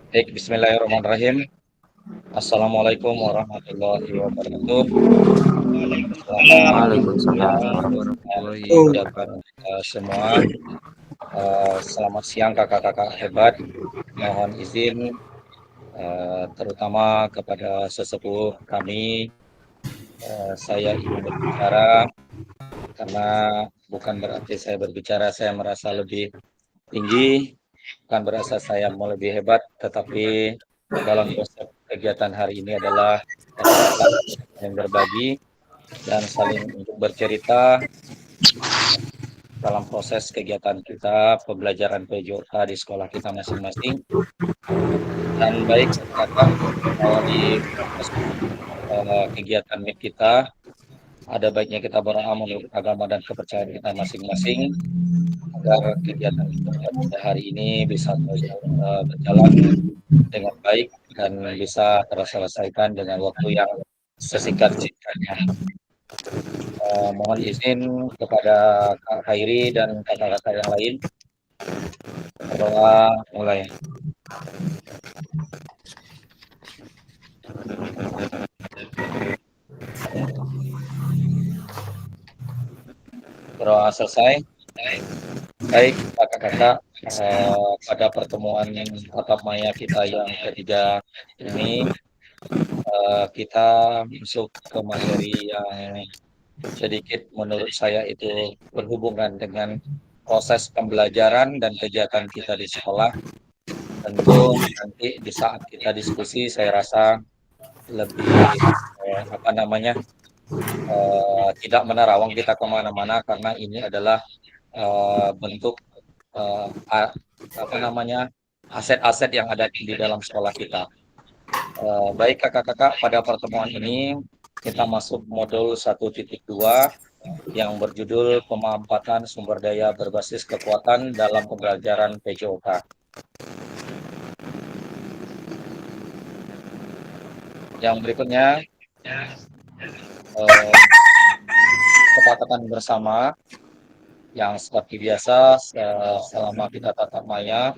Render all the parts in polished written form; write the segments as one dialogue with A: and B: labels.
A: Baik, bismillahirrahmanirrahim. Assalamualaikum warahmatullahi wabarakatuh. Selamat
B: Waalaikumsalam
A: siang dan
B: warahmatullahi
A: ucapkan
B: wabarakatuh.
A: kita semua, selamat siang kakak-kakak hebat. Mohon izin, terutama kepada sesepuh kami, saya ingin berbicara karena bukan berarti saya berbicara saya merasa lebih tinggi, bukan berasa saya mau lebih hebat, tetapi dalam konsep kegiatan hari ini adalah kakak-kakak yang berbagi dan saling untuk bercerita dalam proses kegiatan kita pembelajaran PJOK di sekolah kita masing-masing. Dan baik kakak, di proses kegiatan MIP kita, ada baiknya kita berdoa menurut agama dan kepercayaan kita masing-masing agar kegiatan kita pada hari ini bisa terus berjalan dengan baik dan bisa terselesaikan dengan waktu yang sesingkat-singkatnya. Mohon izin kepada Kak Khairi dan kakak-kakak yang lain berdoa mulai. Berdoa selesai. Baik kakak-kakak, pada pertemuan tatap maya kita yang ketiga ini, kita masuk ke materi yang sedikit menurut saya itu berhubungan dengan proses pembelajaran dan kegiatan kita di sekolah. Tentu nanti di saat kita diskusi saya rasa lebih apa namanya, tidak menerawang kita kemana-mana karena ini adalah bentuk uh, apa namanya, aset-aset yang ada di dalam sekolah kita. Baik kakak-kakak, pada pertemuan ini kita masuk modul 1.2 yang berjudul pemanfaatan sumber daya berbasis kekuatan dalam pembelajaran PJOK. Yang berikutnya, eh, kesepakatan bersama yang seperti biasa selama kita tatap maya,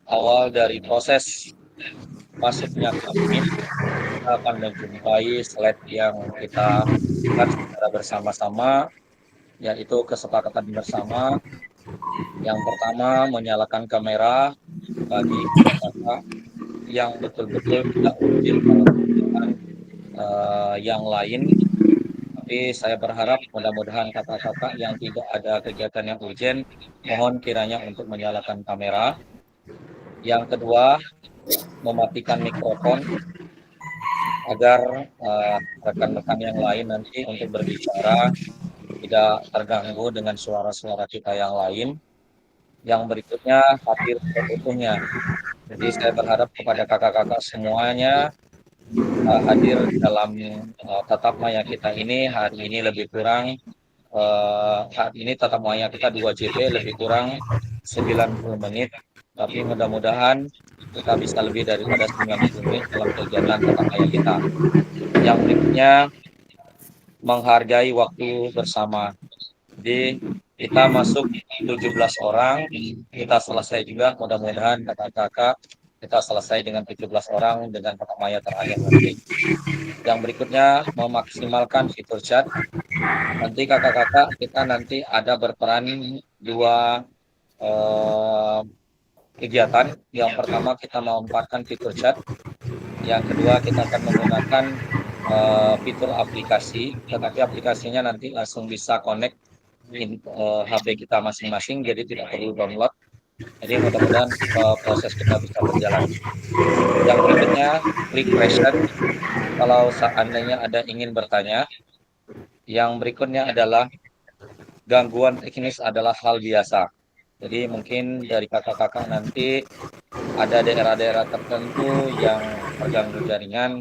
A: awal dari proses masuknya kami, kita akan menjumpai slide yang kita buat secara bersama-sama, yaitu kesepakatan bersama. Yang pertama, menyalakan kamera bagi kakak-kakak yang betul-betul tidak urgent dalam kegiatan yang lain. Tapi saya berharap mudah-mudahan kakak-kakak yang tidak ada kegiatan yang urgent, mohon kiranya untuk menyalakan kamera. Yang kedua, mematikan mikrofon agar rekan-rekan yang lain nanti untuk berbicara tidak terganggu dengan suara-suara kita yang lain. Yang berikutnya hadir seutuhnya. Jadi saya berharap kepada kakak-kakak semuanya hadir dalam tatap maya kita ini. Hari ini lebih kurang hari ini tatap maya kita 2 JP lebih kurang 90 menit. Tapi mudah-mudahan kita bisa lebih daripada 90 menit dalam kegiatan tatap maya kita. Yang berikutnya menghargai waktu bersama. Jadi kita masuk 17 orang, kita selesai juga mudah-mudahan kakak-kakak kita selesai dengan 17 orang dengan tatap maya terakhir nanti. Yang berikutnya memaksimalkan fitur chat. Nanti kakak-kakak kita nanti ada berperan dua eh, kegiatan. Yang pertama kita memanfaatkan fitur chat. Yang kedua kita akan menggunakan fitur aplikasi, tetapi aplikasinya nanti langsung bisa connect HP kita masing-masing, jadi tidak perlu download. Jadi mudah-mudahan proses kita bisa berjalan. Yang berikutnya, klik question kalau seandainya ada ingin bertanya. Yang berikutnya adalah gangguan teknis adalah hal biasa. Jadi mungkin dari kakak-kakak nanti ada daerah-daerah tertentu yang terganggu jaringan,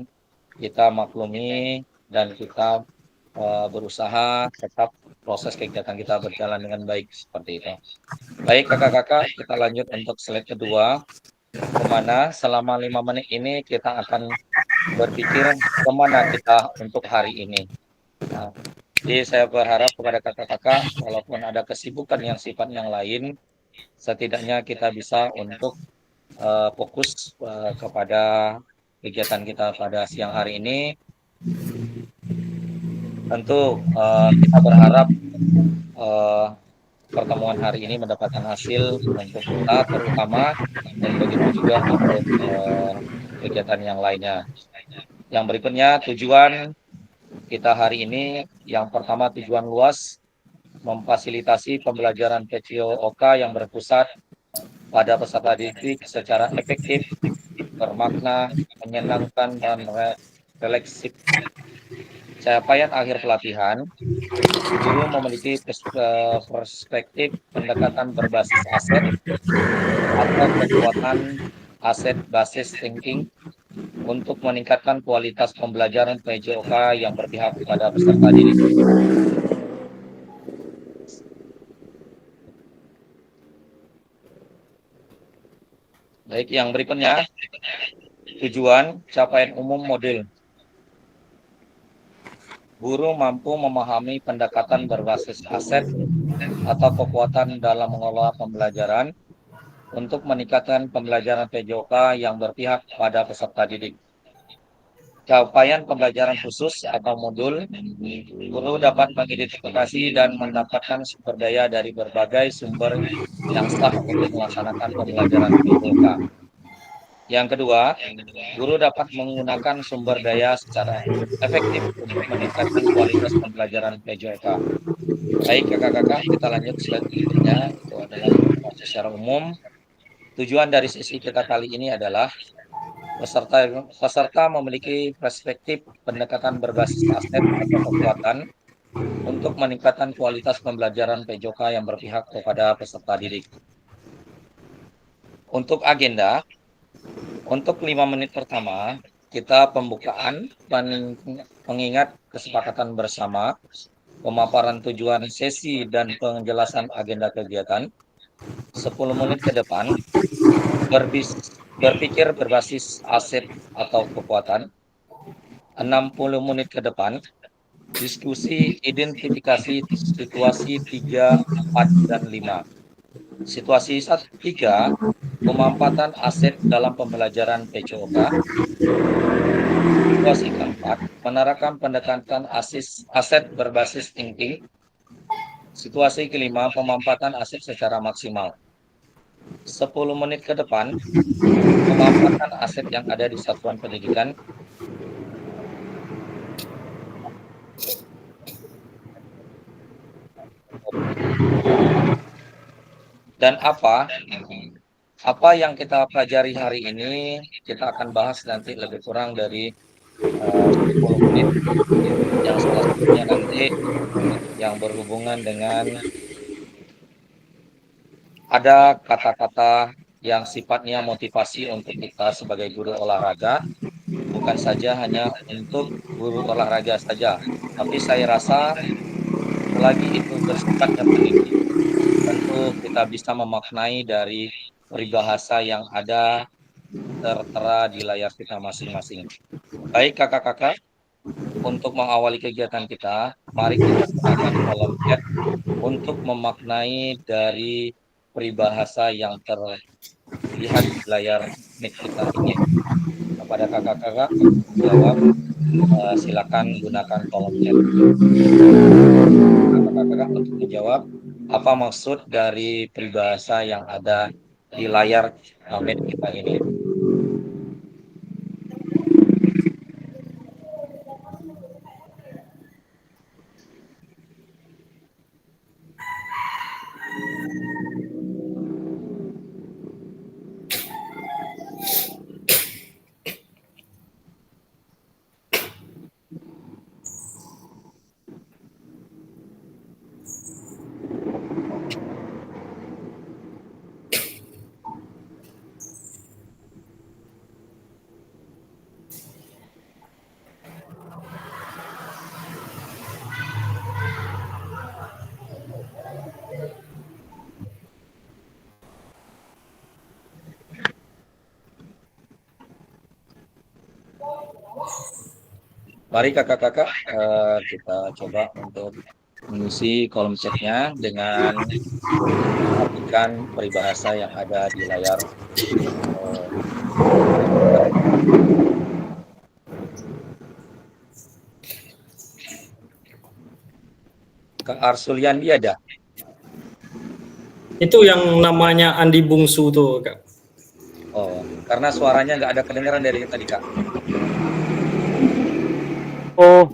A: kita maklumi dan kita berusaha tetap proses kegiatan kita berjalan dengan baik seperti itu. Baik kakak-kakak, kita lanjut untuk slide kedua, kemana selama 5 menit ini kita akan berpikir kemana kita untuk hari ini. Nah, jadi saya berharap kepada kakak-kakak, walaupun ada kesibukan yang sifatnya lain, setidaknya kita bisa untuk fokus kepada kegiatan kita pada siang hari ini. Tentu kita berharap pertemuan hari ini mendapatkan hasil untuk kita terutama, dan begitu juga untuk kegiatan yang lainnya. Yang berikutnya, tujuan kita hari ini yang pertama, tujuan luas memfasilitasi pembelajaran PCOK yang berpusat pada peserta didik secara efektif, bermakna, menyenangkan, dan refleksif. Capaian akhir pelatihan, guru memiliki perspektif pendekatan berbasis aset atau kekuatan aset basis thinking untuk meningkatkan kualitas pembelajaran PJOK yang berpihak kepada peserta didik. Baik, yang berikutnya, tujuan capaian umum model. Guru mampu memahami pendekatan berbasis aset atau kekuatan dalam mengelola pembelajaran untuk meningkatkan pembelajaran PJOK yang berpihak pada peserta didik. Capaian pembelajaran khusus atau modul, guru dapat mengidentifikasi dan mendapatkan sumber daya dari berbagai sumber yang sah untuk melaksanakan pembelajaran PJOK. Yang kedua, guru dapat menggunakan sumber daya secara efektif untuk meningkatkan kualitas pembelajaran PJOK. Baik kakak-kakak, kita lanjut slide berikutnya. Itu adalah informasi secara umum. Tujuan dari sesi kita kali ini adalah peserta memiliki perspektif pendekatan berbasis aset atau kekuatan untuk meningkatkan kualitas pembelajaran PJOK yang berpihak kepada peserta didik. Untuk agenda, untuk 5 menit pertama, kita pembukaan, pengingat kesepakatan bersama, pemaparan tujuan sesi, dan penjelasan agenda kegiatan. 10 menit ke depan, berpikir berbasis aset atau kekuatan. 60 menit ke depan, diskusi identifikasi situasi 3, 4, dan 5. Situasi 3, pemampatan aset dalam pembelajaran PCOK. Situasi keempat, menerapkan pendekatan aset berbasis thinking. Situasi kelima, pemampatan aset secara maksimal. 10 menit ke depan, pemampatan aset yang ada di satuan pendidikan. Dan apa yang kita pelajari hari ini, kita akan bahas nanti lebih kurang dari 10 menit, yang salah satunya nanti yang berhubungan dengan ada kata-kata yang sifatnya motivasi untuk kita sebagai guru olahraga, bukan saja hanya untuk guru olahraga saja, tapi saya rasa selagi itu bersifatnya pendidik, tentu kita bisa memaknai dari peribahasa yang ada tertera di layar kita masing-masing. Baik kakak-kakak, untuk mengawali kegiatan kita, mari kita gunakan kolom chat untuk memaknai dari peribahasa yang terlihat di layar mic kita ini. Kepada kakak-kakak jawab, silakan gunakan kolom chat. Kakak-kakak untuk menjawab apa maksud dari peribahasa yang ada di layar mic kita ini. Mari kakak-kakak kita coba untuk mengisi kolom chatnya dengan memperhatikan peribahasa yang ada di layar Arsuliandi ada.
B: Itu yang namanya Andi Bungsu tuh, Kak.
A: Oh, karena suaranya nggak ada kedengaran dari tadi, Kak.
C: Oh,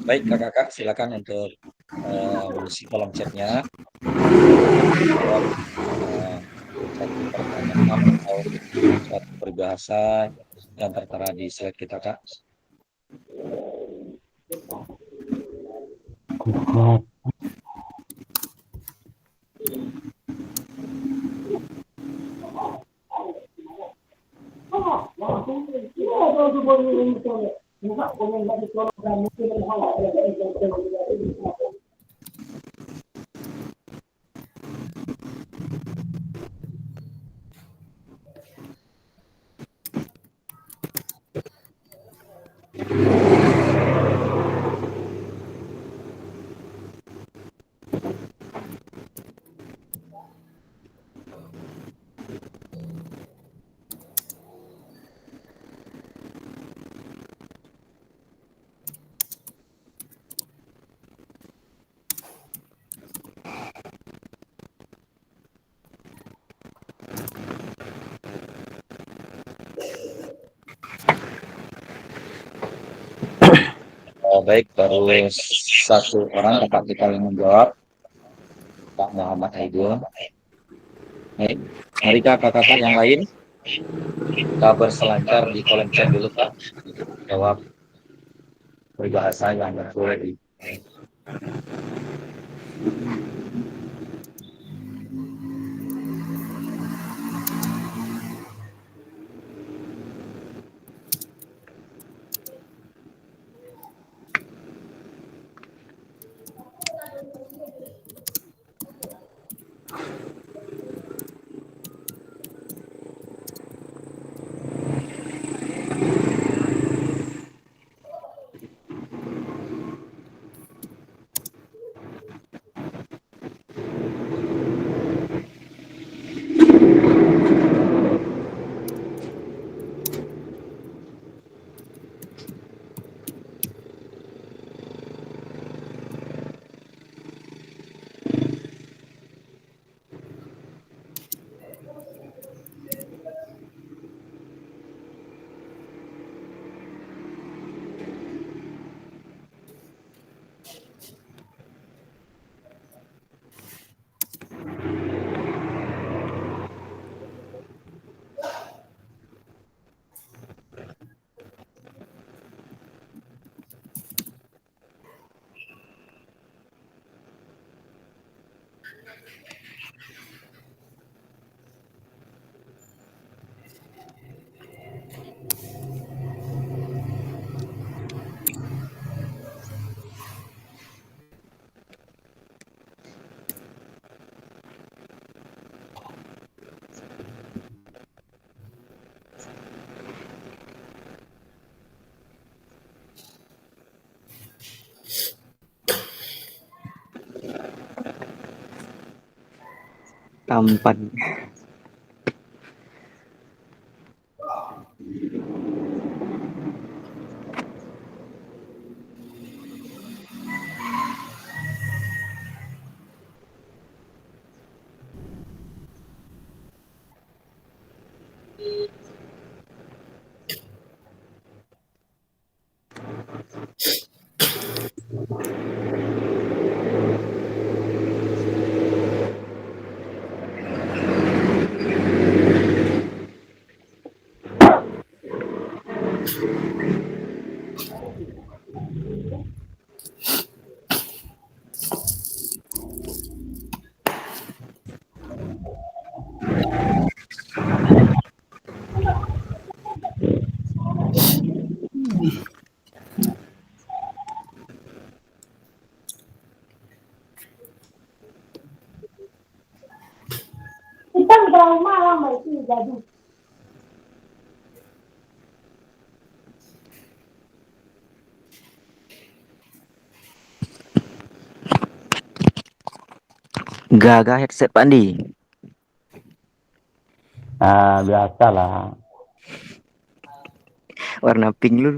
A: Baik, Kakak, silakan untuk mengisi kolom chatnya. Jawab satu pertanyaan atau suatu peribahasa yang tertera di slide kita, Kak. Baik, baru satu orang kakak kita yang menjawab, Pak Muhammad Aidil. Baik, mari kakak-kakak yang lain kita berselancar di kolom chat dulu, Kak. Jawab peribahasa yang boleh di.
C: tampan.
D: Kita udah malam itu jadi.
C: Gagah headset Pak Andi.
E: Nah, biasalah.
C: Warna pink lu.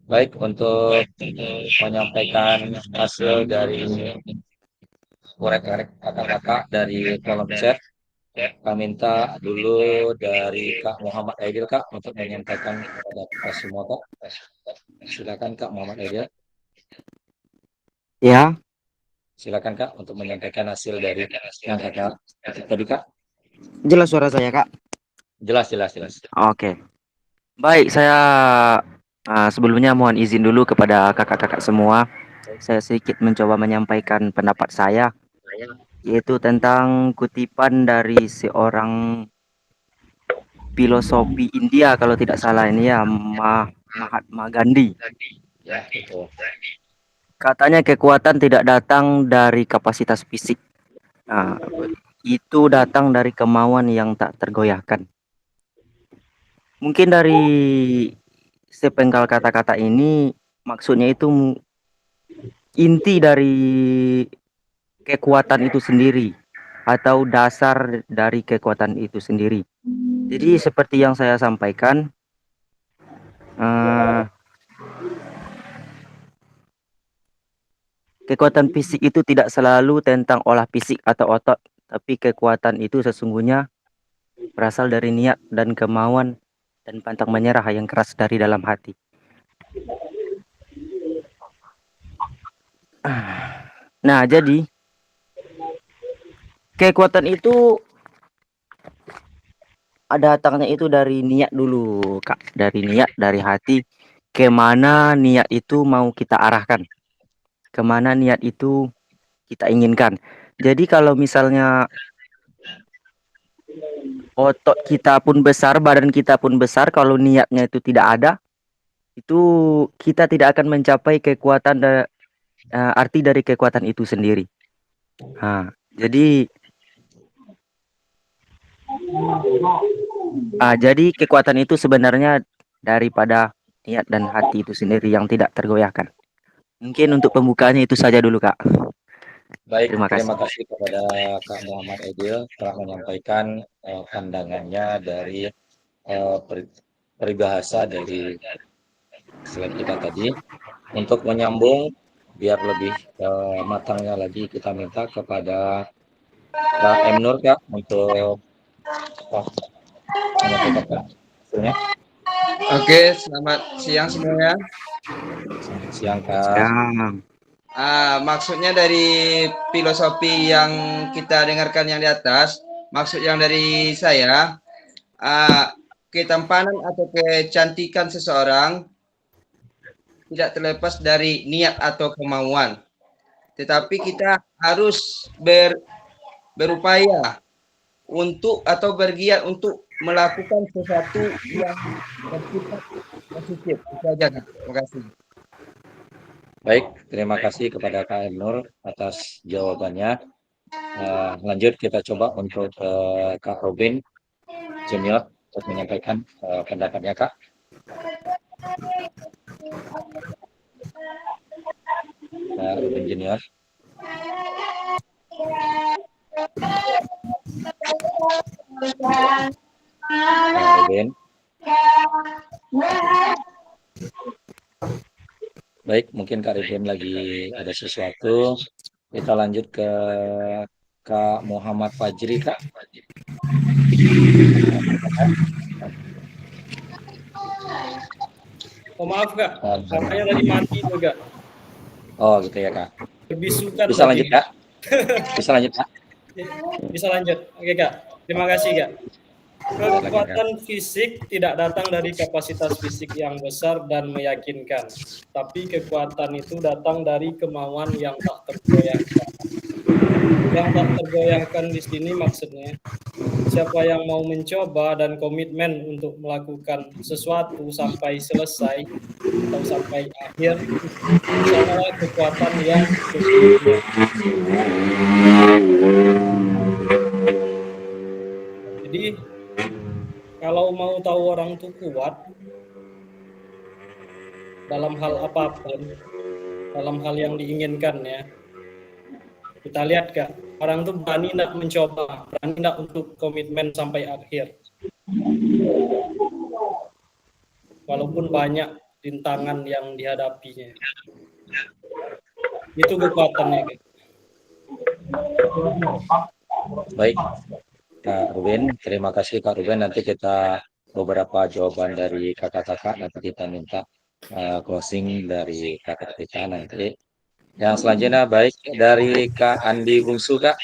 A: Baik, untuk menyampaikan hasil dari korek-korek kakak-kakak dari kolom chat, kami minta dulu dari Kak Muhammad Aidil Kak untuk menyampaikan kepada kita semua Kak. Silakan Kak Muhammad Aidil.
C: Ya,
A: Silakan Kak untuk menyampaikan hasil dari yang kakak tadi Kak.
C: jelas suara saya, Kak.
A: Jelas, jelas, jelas.
C: Oke. Baik, saya sebelumnya mohon izin dulu kepada kakak-kakak semua. Saya sedikit mencoba menyampaikan pendapat saya, yaitu tentang kutipan dari seorang filosofi India kalau tidak salah ini ya, Mahatma Gandhi.
A: Ya, betul.
C: Katanya kekuatan tidak datang dari kapasitas fisik. Nah, itu datang dari kemauan yang tak tergoyahkan. Mungkin dari sepenggal kata-kata ini maksudnya itu inti dari kekuatan itu sendiri atau dasar dari kekuatan itu sendiri. Jadi seperti yang saya sampaikan, kekuatan fisik itu tidak selalu tentang olah fisik atau otot, tapi kekuatan itu sesungguhnya berasal dari niat dan kemauan dan pantang menyerah yang keras dari dalam hati. Nah, jadi kekuatan itu datangnya itu dari niat dulu, Kak. Dari niat, dari hati. Kemana niat itu mau kita arahkan. Kemana niat itu kita inginkan. Jadi kalau misalnya otot kita pun besar, badan kita pun besar, kalau niatnya itu tidak ada, itu kita tidak akan mencapai kekuatan arti dari kekuatan itu sendiri. Nah, jadi kekuatan itu sebenarnya daripada niat dan hati itu sendiri yang tidak tergoyahkan. Mungkin untuk pembukaannya itu saja dulu, Kak.
A: Baik,
C: Terima kasih.
A: terima kasih kepada Kak Muhammad Aidil telah menyampaikan pandangannya dari peribahasa dari slide kita tadi. Untuk menyambung biar lebih matangnya lagi, kita minta kepada Kak M. Nur Kak untuk menyampaikan hasilnya.
E: Oke, selamat siang semuanya.
A: Selamat siang Kak.
C: Siang.
E: Maksudnya dari filosofi yang kita dengarkan yang di atas, maksud yang dari saya, ketampanan atau kecantikan seseorang tidak terlepas dari niat atau kemauan. Tetapi kita harus berupaya untuk atau bergiat untuk melakukan sesuatu yang bersifat positif. Itu aja, Kak. Terima kasih.
A: Baik, terima kasih kepada Kak Nur atas jawabannya. Lanjut kita coba untuk Kak Robin Junior untuk menyampaikan pendapatnya Kak. Kak Robin Junior. Kak Robin. Baik, mungkin Kak Robin lagi ada sesuatu. Kita lanjut ke Kak Muhammad Fajri, Kak.
B: Oh maaf Kak, katanya tadi mati juga.
A: Oh gitu ya Kak.
B: Lebih suka
A: Bisa
B: berarti.
A: lanjut Kak? Bisa lanjut Kak?
B: Bisa lanjut. Oke Kak. Terima kasih Kak. Kekuatan fisik tidak datang dari kapasitas fisik yang besar dan meyakinkan, tapi kekuatan itu datang dari kemauan yang tak tergoyahkan. Yang tak tergoyahkan di sini maksudnya, siapa yang mau mencoba dan komitmen untuk melakukan sesuatu sampai selesai atau sampai akhir, sanalah kekuatan yang sesungguhnya. Jadi, kalau mau tahu orang itu kuat dalam hal apapun, dalam hal yang diinginkan ya, kita lihat Kak, orang tuh berani nak mencoba, berani nak untuk komitmen sampai akhir. Walaupun banyak rintangan yang dihadapinya. Itu kekuatannya Kak.
A: Baik Kak Ruben, terima kasih Kak Ruben. Nanti kita beberapa jawaban dari kakak-kakak, nanti kita minta closing dari kakak kita nanti. Yang selanjutnya baik dari Kak Andi Bungsu Kak.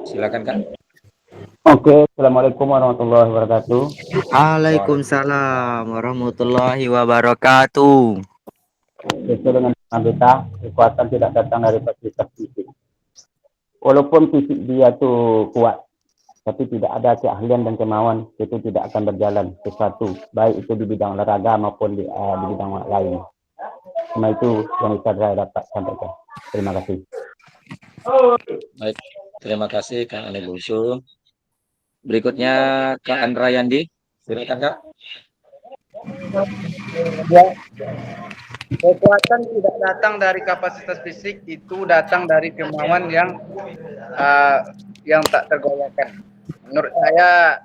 A: Silakan Kak.
F: Oke, Assalamualaikum warahmatullahi wabarakatuh.
C: Waalaikumsalam warahmatullahi wabarakatuh.
F: Sesuai dengan kita, kekuatan tidak datang dari fasilitas fisik. Walaupun fisik dia tuh kuat, tapi tidak ada keahlian dan kemauan, itu tidak akan berjalan sesuatu, baik itu di bidang olahraga maupun di bidang lain. Cuma itu yang bisa saya dapat sampaikan. Terima kasih.
A: Baik, terima kasih Kak Andi Bungsu. Berikutnya Kak Andra Yandi. Silakan Kak.
E: Ya. Kekuatan tidak datang dari kapasitas fisik, itu datang dari kemauan yang tak tergoyahkan. Menurut saya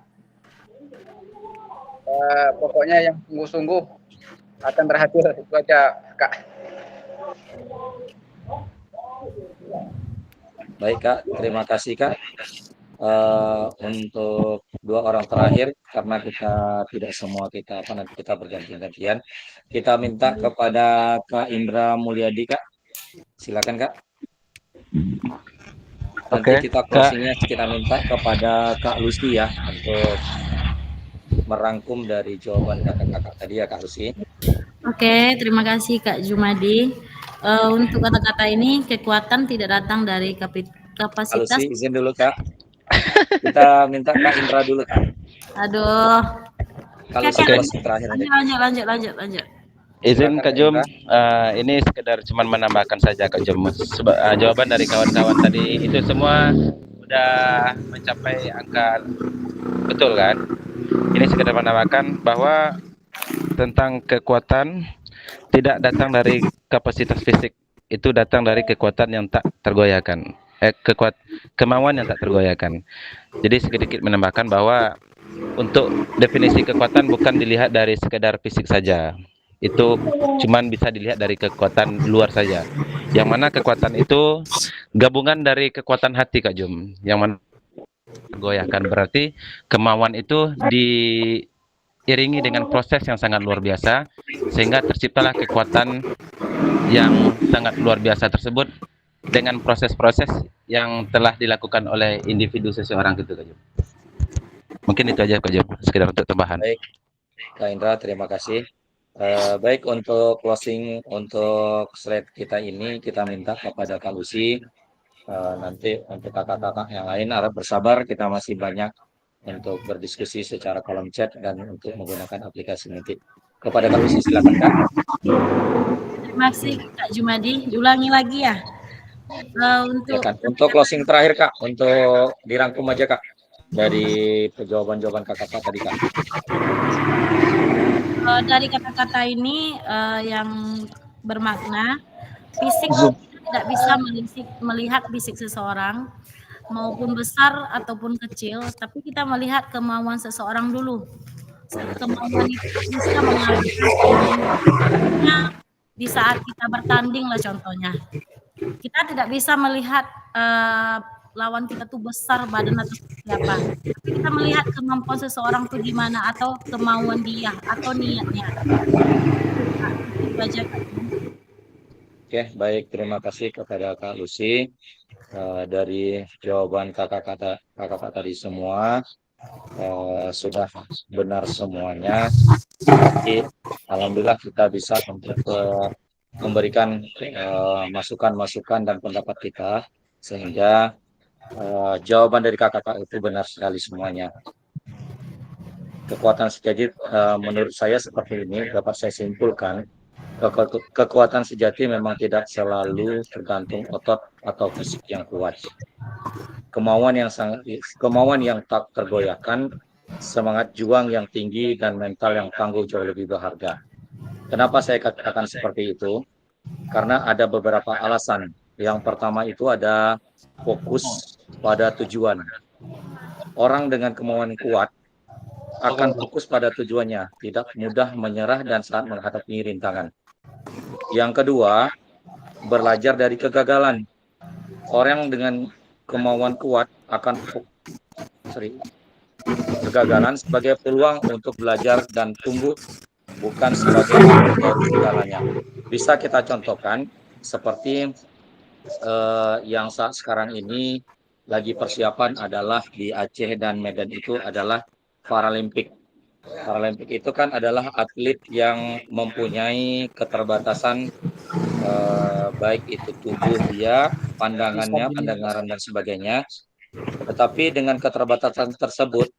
E: pokoknya yang sungguh-sungguh akan berhasil, itu aja Kak.
A: Baik Kak, terima kasih Kak. Untuk dua orang terakhir, karena kita tidak semua kita nanti kita berganti-gantian, kita minta kepada Kak Indra Mulyadi Kak. Silakan Kak. Nanti kita closingnya kita minta kepada Kak Lucy ya untuk merangkum dari jawaban kakak-kakak tadi ya Kak Lucy.
G: Oke, terima kasih Kak Jumadi. Untuk kata-kata ini, kekuatan tidak datang dari
A: Kak
G: kapasitas.
A: Lucy, izin dulu Kak. Kita minta Kak Indra dulu Kak.
G: Aduh.
A: Kak Lucy closing terakhir.
G: Lanjut.
H: Izin Kak Jum, ini sekedar cuman menambahkan saja Kak Jum. Jawaban dari kawan-kawan tadi itu semua udah mencapai angka betul kan? Ini sekedar menambahkan bahwa tentang kekuatan tidak datang dari kapasitas fisik, itu datang dari kekuatan yang tak tergoyahkan. Kemauan yang tak tergoyahkan. Jadi sedikit menambahkan bahwa untuk definisi kekuatan bukan dilihat dari sekedar fisik saja. Itu cuman bisa dilihat dari kekuatan luar saja. Yang mana kekuatan itu gabungan dari kekuatan hati Kak Jum. Yang mana tergoyahkan, berarti kemauan itu diiringi dengan proses yang sangat luar biasa, sehingga terciptalah kekuatan yang sangat luar biasa tersebut dengan proses-proses yang telah dilakukan oleh individu seseorang gitu Kak Jum. Mungkin itu aja Kak Jum, sekedar untuk tambahan.
A: Baik, Kak Indra, terima kasih. Baik, untuk closing untuk slide kita ini kita minta kepada Kak Lucy. Nanti untuk kakak-kakak yang lain harap bersabar, kita masih banyak untuk berdiskusi secara kolom chat dan untuk menggunakan aplikasi Meeting. Kepada Kak Lucy silakan Kak.
G: Terima kasih Kak Jumadi. Diulangi lagi ya.
A: Untuk closing terakhir Kak, untuk dirangkum aja Kak dari jawaban-jawaban kakak-kakak tadi Kak.
G: Dari kata-kata ini yang bermakna, fisik tidak bisa melihat fisik seseorang maupun besar ataupun kecil, tapi kita melihat kemauan seseorang dulu. Kemauan itu bisa mengalihkan di saat kita bertanding lah contohnya. Kita tidak bisa melihat lawan kita tuh besar badan atau siapa. Kita melihat kemampuan seseorang tuh gimana, atau kemauan dia atau niatnya. Itu aja.
A: Oke, baik. Terima kasih kepada Kak Lucy dari jawaban kakak-kakak tadi semua sudah benar semuanya. Jadi, alhamdulillah kita bisa untuk memberikan masukan-masukan dan pendapat kita sehingga jawaban dari kakak-kakak itu benar sekali semuanya. Kekuatan sejati menurut saya seperti ini dapat saya simpulkan. Kekuatan sejati memang tidak selalu tergantung otot atau fisik yang kuat. Kemauan yang tak tergoyahkan, semangat juang yang tinggi dan mental yang tangguh jauh lebih berharga. Kenapa saya katakan seperti itu? Karena ada beberapa alasan. Yang pertama itu ada fokus pada tujuan. Orang dengan kemauan kuat akan fokus pada tujuannya, tidak mudah menyerah dan saat menghadapi rintangan. Yang kedua, belajar dari kegagalan. Orang dengan kemauan kuat akan kegagalan sebagai peluang untuk belajar dan tumbuh, bukan sebagai akhir dari segalanya. Bisa kita contohkan seperti yang saat sekarang ini lagi persiapan adalah di Aceh dan Medan itu adalah Paralimpik. Paralimpik itu kan adalah atlet yang mempunyai keterbatasan baik itu tubuh dia, pandangannya, pendengaran dan sebagainya. Tetapi dengan keterbatasan tersebut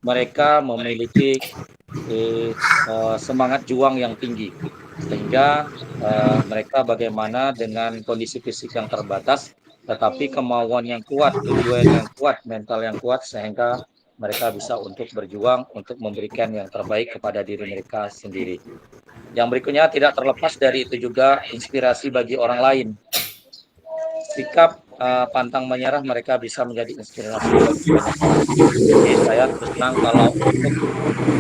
A: mereka memiliki semangat juang yang tinggi sehingga mereka bagaimana dengan kondisi fisik yang terbatas tetapi kemauan yang kuat, tujuan yang kuat, mental yang kuat sehingga mereka bisa untuk berjuang untuk memberikan yang terbaik kepada diri mereka sendiri. Yang berikutnya tidak terlepas dari itu juga inspirasi bagi orang lain. Sikap pantang menyerah mereka bisa menjadi inspirasi bagi banyak orang. Jadi saya terus terang kalau untuk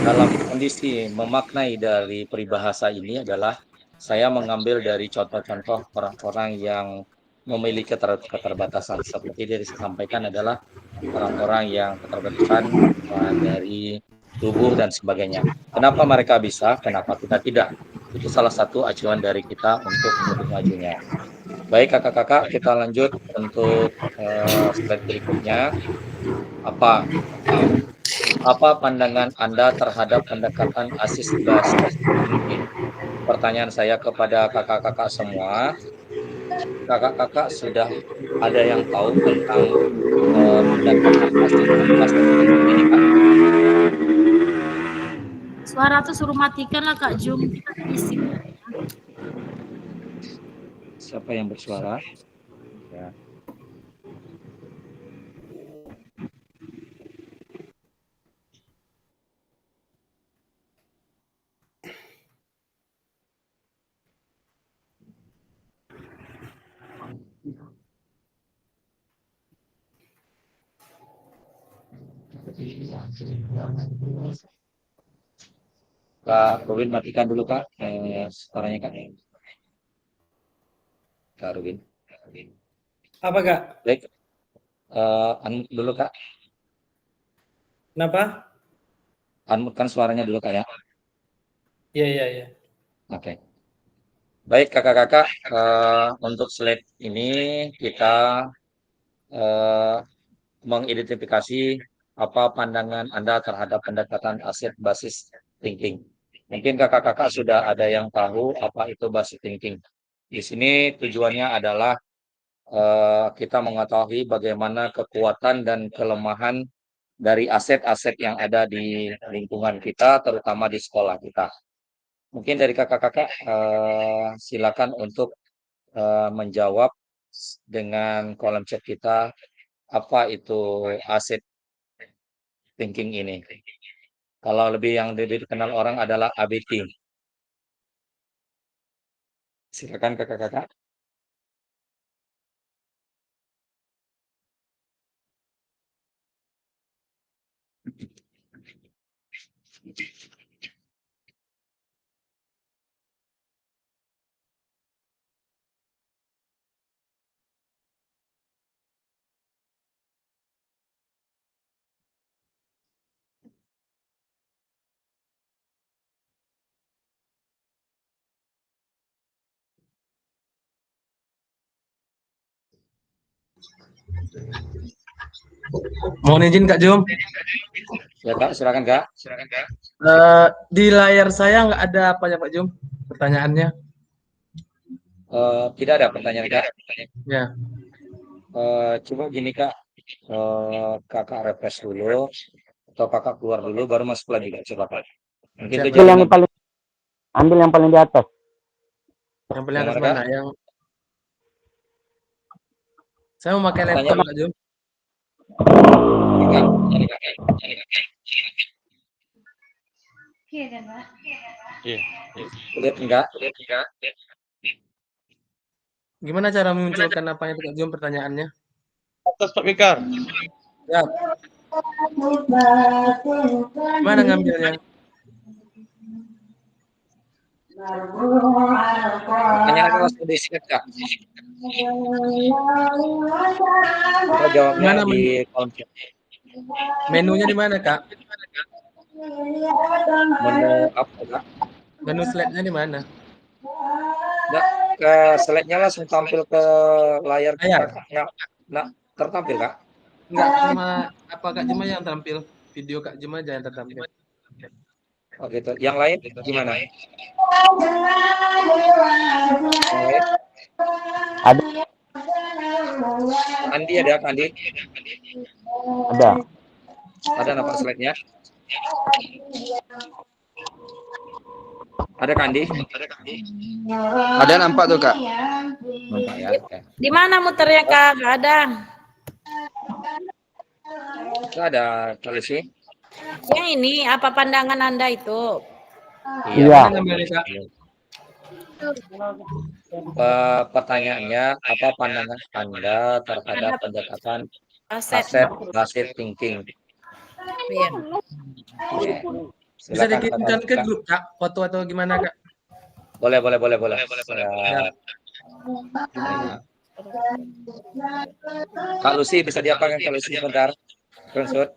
A: dalam kondisi memaknai dari peribahasa ini adalah saya mengambil dari contoh-contoh orang-orang yang memiliki keterbatasan seperti yang disampaikan adalah orang-orang yang keterbatasan dari tubuh dan sebagainya. Kenapa mereka bisa? Kenapa kita tidak? Itu salah satu acuan dari kita untuk majunya. Baik kakak-kakak, kita lanjut untuk slide berikutnya. Apa pandangan Anda terhadap pendekatan assist-based thinking? Pertanyaan saya kepada kakak-kakak semua, kakak-kakak sudah ada yang tahu tentang pendekatan assist-based thinking ini, Kak?
G: Suara tuh suruh matikan lah Kak Jum, kita bisik.
A: Siapa yang bersuara? Ya. Kak Rubin matikan dulu Kak, suaranya Kak. Kak Rubin.
B: Apa Kak?
A: Baik, unmute dulu Kak.
B: Kenapa?
A: Unmute kan suaranya dulu Kak ya.
B: Iya.
A: Oke. Baik kakak-kakak, untuk slide ini kita mengidentifikasi apa pandangan Anda terhadap pendekatan aset basis thinking. Mungkin kakak-kakak sudah ada yang tahu apa itu basis thinking. Di sini tujuannya adalah kita mengetahui bagaimana kekuatan dan kelemahan dari aset-aset yang ada di lingkungan kita, terutama di sekolah kita. Mungkin dari kakak-kakak silakan untuk menjawab dengan kolom chat kita apa itu aset thinking ini. Kalau yang lebih dikenal orang adalah ABT. Silakan kakak-kakak.
I: Mohon izin Kak Jum.
A: Ya Kak, silakan Kak.
I: Di layar saya nggak ada apa ya Pak Jum? Pertanyaannya.
A: Tidak ada pertanyaan Kak.
I: Ya.
A: Coba gini Kak, Kakak refresh dulu atau Kakak keluar dulu baru masuk lagi Kak. Coba Kak. Mungkin itu
F: Ambil yang
A: jawaban.
F: paling ambil yang paling di atas.
I: Yang paling
A: Yang
I: atas
A: mana, Kak?
I: mana? Yang saya mau pakai laptop
A: Pertanyaan.
I: Kak Jum.
A: Kak, cari Kak.
H: Iya.
A: Lihat enggak?
I: Gimana cara memunculkan apanya Kak Jum pertanyaannya?
H: Atas Pak Fikar.
I: Ya. Gimana ngambilnya?
A: Pertanyaannya langsung di-skip Kak. Kita jawabnya
I: Mana
A: di kolom chat.
I: menunya di mana Kak?
A: Menu apa Kak?
I: Menu slide-nya di mana?
A: Nggak, ke slide-nya langsung tampil ke layar
I: Layar?
A: Kakak. Nggak tertampil Kak.
I: Enggak, cuma apa Kak Jum yang tampil? Video Kak Jum aja yang tertampil.
A: Oh gitu. Yang lain gimana? Yang lain?
F: Ada.
A: Andi ada Andi?
F: Ada.
A: Ada nampak slide-nya? Ada Kandi?
E: Ada nampak tuh Kak.
A: Nampak ya. Oke.
G: Di mana muternya Kak? Nggak ada.
A: Itu ada solusi.
G: Yang ini apa pandangan Anda itu?
F: Iya.
I: Mana ngambilnya Kak?
A: Pertanyaannya apa pandangan Anda terhadap pendekatan
G: Aset.
A: asset thinking?
G: Iya.
A: Oke.
I: Bisa
A: Silakan,
I: dikirimkan
A: Kak.
I: ke grup Kak, foto atau gimana Kak?
A: Boleh.
I: Ya.
A: Kak Lucy bisa diapakan Kak Lucy sebentar? Screenshot.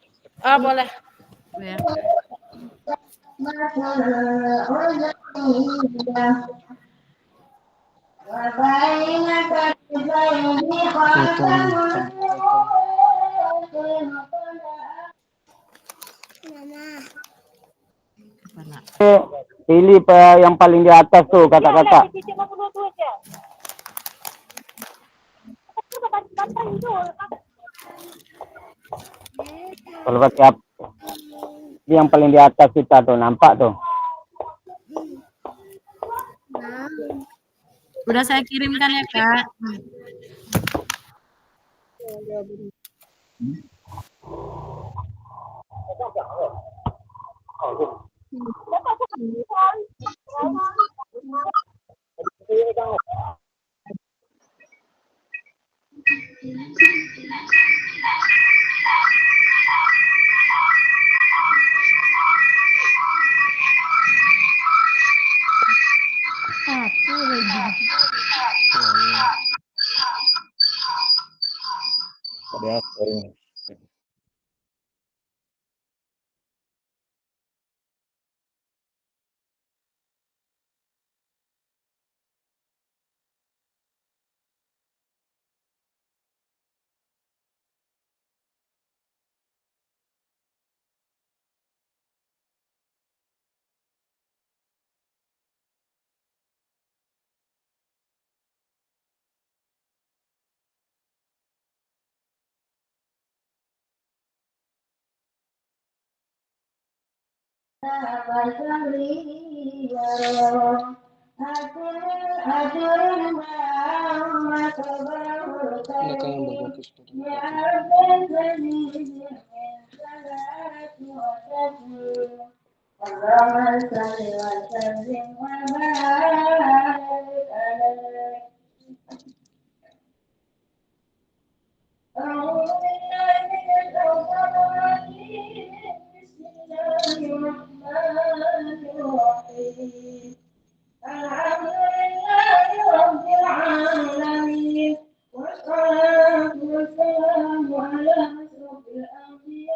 G: Oh, boleh. Ya.
F: Pilih yang paling di atas tuh kakak-kakak. Kalau pakai apa? Ini yang paling di atas kita tuh, nampak tuh.
G: Udah saya kirimkan ya Kak.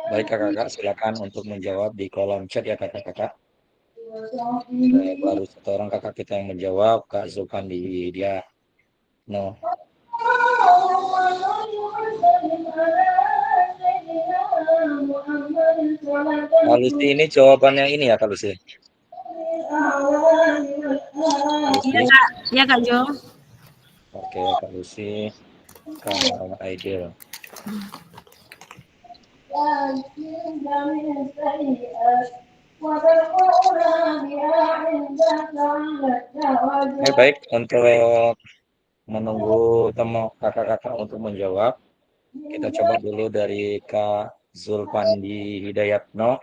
A: Baik kakak-kakak, silakan untuk menjawab di kolom chat ya kakak-kakak. Baru satu orang kakak kita yang menjawab, Kak Zulfandi dia no. Kak Lucy ini jawabannya ini ya Kak Lucy.
G: Iya Kak, iya Kak Jo.
A: Oke, Kak Lucy, Kak Aidil. Baik, untuk menunggu kakak-kakak untuk menjawab, kita coba dulu dari Kak Zulfandi Hidayatno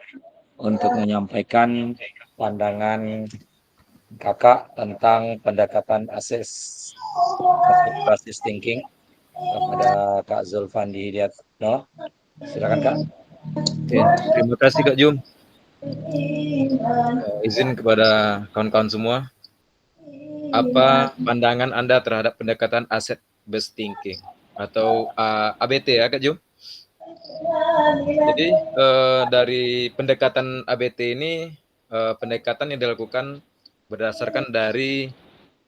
A: untuk menyampaikan pandangan kakak tentang pendekatan basis thinking kepada Kak Zulfandi Hidayatno. Silakan Kak.
J: Oke, terima kasih Kak Jum. Izin kepada kawan-kawan semua. Apa pandangan Anda terhadap pendekatan asset based thinking atau ABT ya Kak Jum? Jadi dari pendekatan ABT ini pendekatan yang dilakukan berdasarkan dari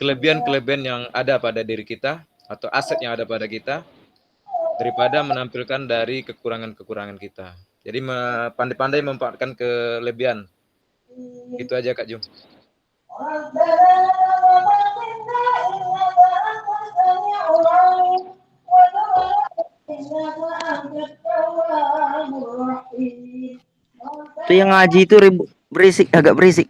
J: kelebihan-kelebihan yang ada pada diri kita atau aset yang ada pada kita daripada menampilkan dari kekurangan-kekurangan kita. Jadi pandai-pandai memanfaatkan kelebihan. Itu aja Kak Jum.
C: Itu yang ngaji itu berisik, agak berisik.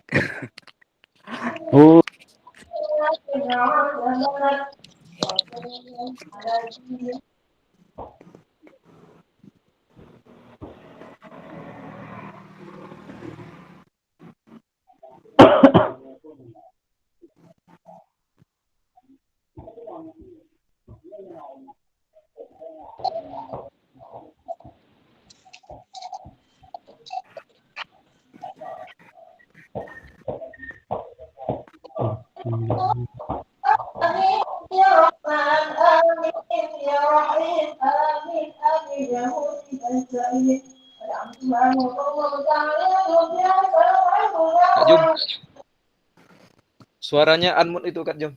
J: Kak Jum. Suaranya unmute itu Kak Jum.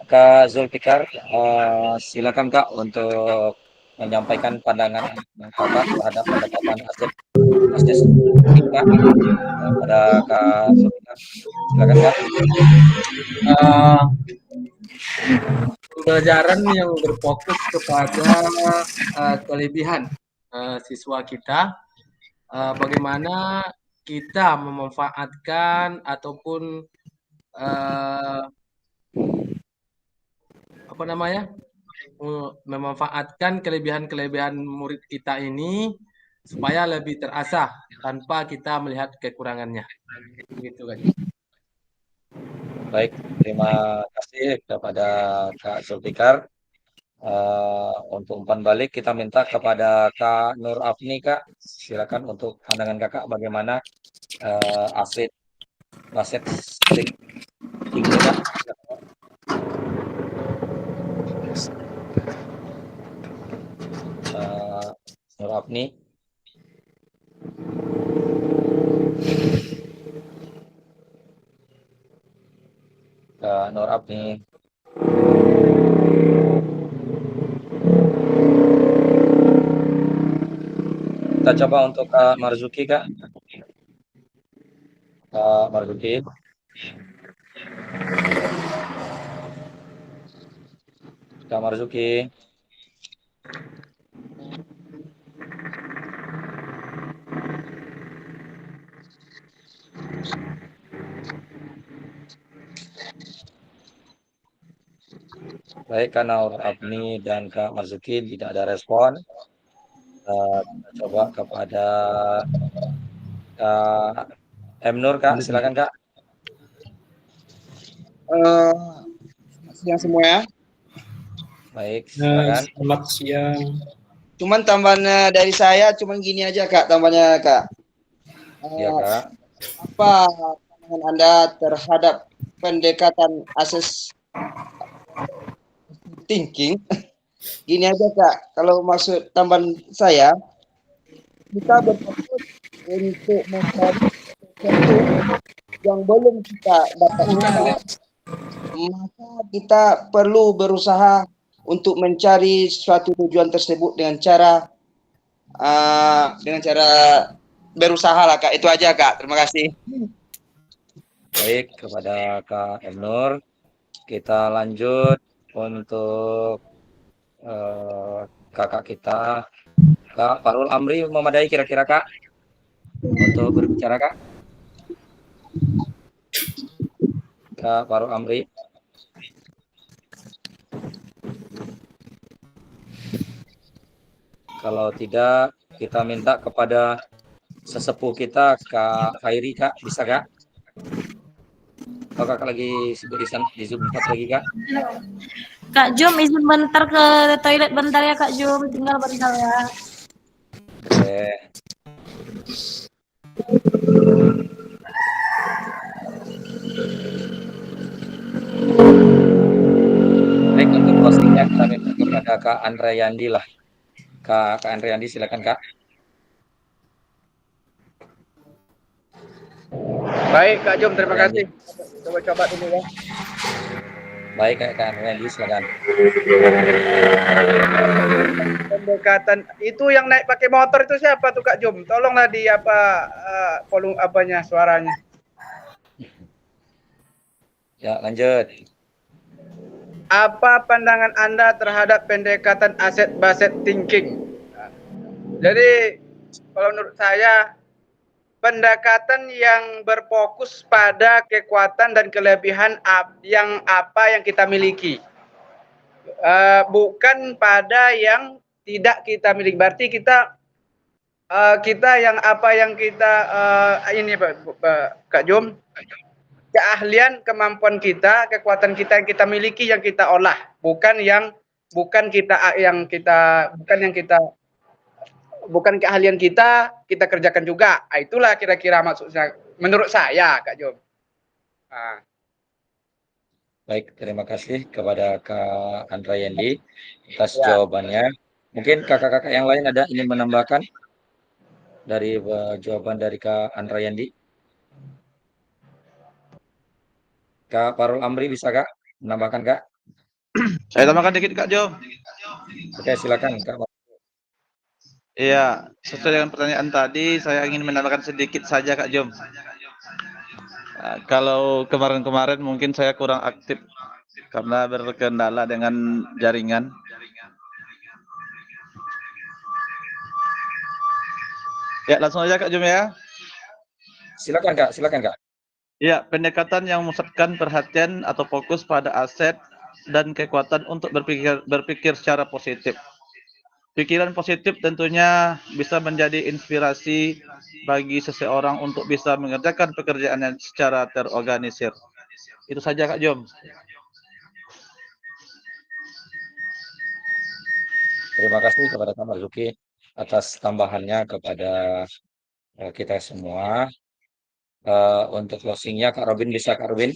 A: Kak Zulfikar, silakan Kak untuk menyampaikan pandangan kakak terhadap pendekatan aset kita pada Kak Zulfikar. Silakan Kak.
I: Pembelajaran yang berfokus kepada kelebihan siswa kita, bagaimana kita memanfaatkan ataupun memanfaatkan kelebihan-kelebihan murid kita ini supaya lebih terasah tanpa kita melihat kekurangannya. Begitu kan.
A: Baik, terima kasih kepada Kak Zulfikar. Untuk umpan balik kita minta kepada Kak Nur Afni Kak. Silakan untuk pandangan kakak bagaimana aset tinggi Kak. Nur Afni. Kak Nur Afni. Kita coba untuk Kak Marzuki Kak. Kak Marzuki. Kak Marzuki. Baik, Kak Nur Afni dan Kak Marzuki tidak ada respon. Kita coba kepada Kak M. Nur Kak, silakan Kak.
E: Siang semua ya.
A: Baik, silakan.
B: Selamat siang.
E: Cuman tambahan dari saya cuman gini aja Kak, tambahannya Kak.
A: Iya Kak.
E: Apa pandangan Anda terhadap pendekatan asas thinking? Gini aja Kak, kalau maksud tambahan saya, kita berfokus untuk mencari sesuatu yang belum kita dapatkan, maka kita perlu berusaha untuk mencari suatu tujuan tersebut dengan cara berusaha lah Kak. Itu aja Kak. Terima kasih.
A: Baik, kepada Kak Elnur, kita lanjut untuk kakak kita, Kak Farul Amri, memadai kira-kira Kak untuk berbicara Kak? Kak Farul Amri. Kalau tidak, kita minta kepada sesepuh kita, Kak Khairi, Kak. Bisa, Kak? Oh, Kakak lagi sibuk di Zoom 4 lagi, Kak?
G: Kak Jum, izin bentar ke toilet bentar ya Kak Jum, tinggal bentar ya.
A: Oke. Baik, untuk closingnya kita minta kepada Kak Andra Yandi lah. Kak Andra Yandi, silakan Kak.
K: Baik Kak Jom, terima kasih. Coba-coba dulu ya.
A: Baik Kak Andra Yandi, silakan.
K: Pendekatan itu yang naik pakai motor itu siapa tuh Kak Jom? Tolonglah di volume apanya suaranya.
A: Ya, lanjut.
K: Apa pandangan Anda terhadap pendekatan asset-based thinking? Jadi kalau menurut saya pendekatan yang berfokus pada kekuatan dan kelebihan yang kita miliki, bukan pada yang tidak kita miliki. Berarti kita yang apa yang kita ini Kak Jom, keahlian, kemampuan kita, kekuatan kita yang kita miliki, yang kita olah, bukan keahlian kita kerjakan juga. Itulah kira-kira maksudnya menurut saya Kak Jom.
A: Baik, terima kasih kepada Kak Andra Yandi atas jawabannya. Mungkin kakak-kakak yang lain ada ingin menambahkan dari jawaban dari Kak Andra Yandi? Kak Farul Amri bisa Kak menambahkan Kak?
L: Saya tambahkan dikit Kak Jo.
A: Oke, silakan Kak.
L: Iya, sesuai dengan pertanyaan tadi, saya ingin menambahkan sedikit saja Kak Jom. Kalau kemarin-kemarin mungkin saya kurang aktif karena berkendala dengan jaringan. Ya, langsung aja Kak Jom ya.
A: Silakan Kak, silakan Kak.
L: Ya, pendekatan yang memusatkan perhatian atau fokus pada aset dan kekuatan untuk berpikir secara positif. Pikiran positif tentunya bisa menjadi inspirasi bagi seseorang untuk bisa mengerjakan pekerjaannya secara terorganisir. Itu saja Kak Jom.
A: Terima kasih kepada Kak Marzuki atas tambahannya kepada kita semua. Untuk closingnya Kak Robin, bisa Kak Robin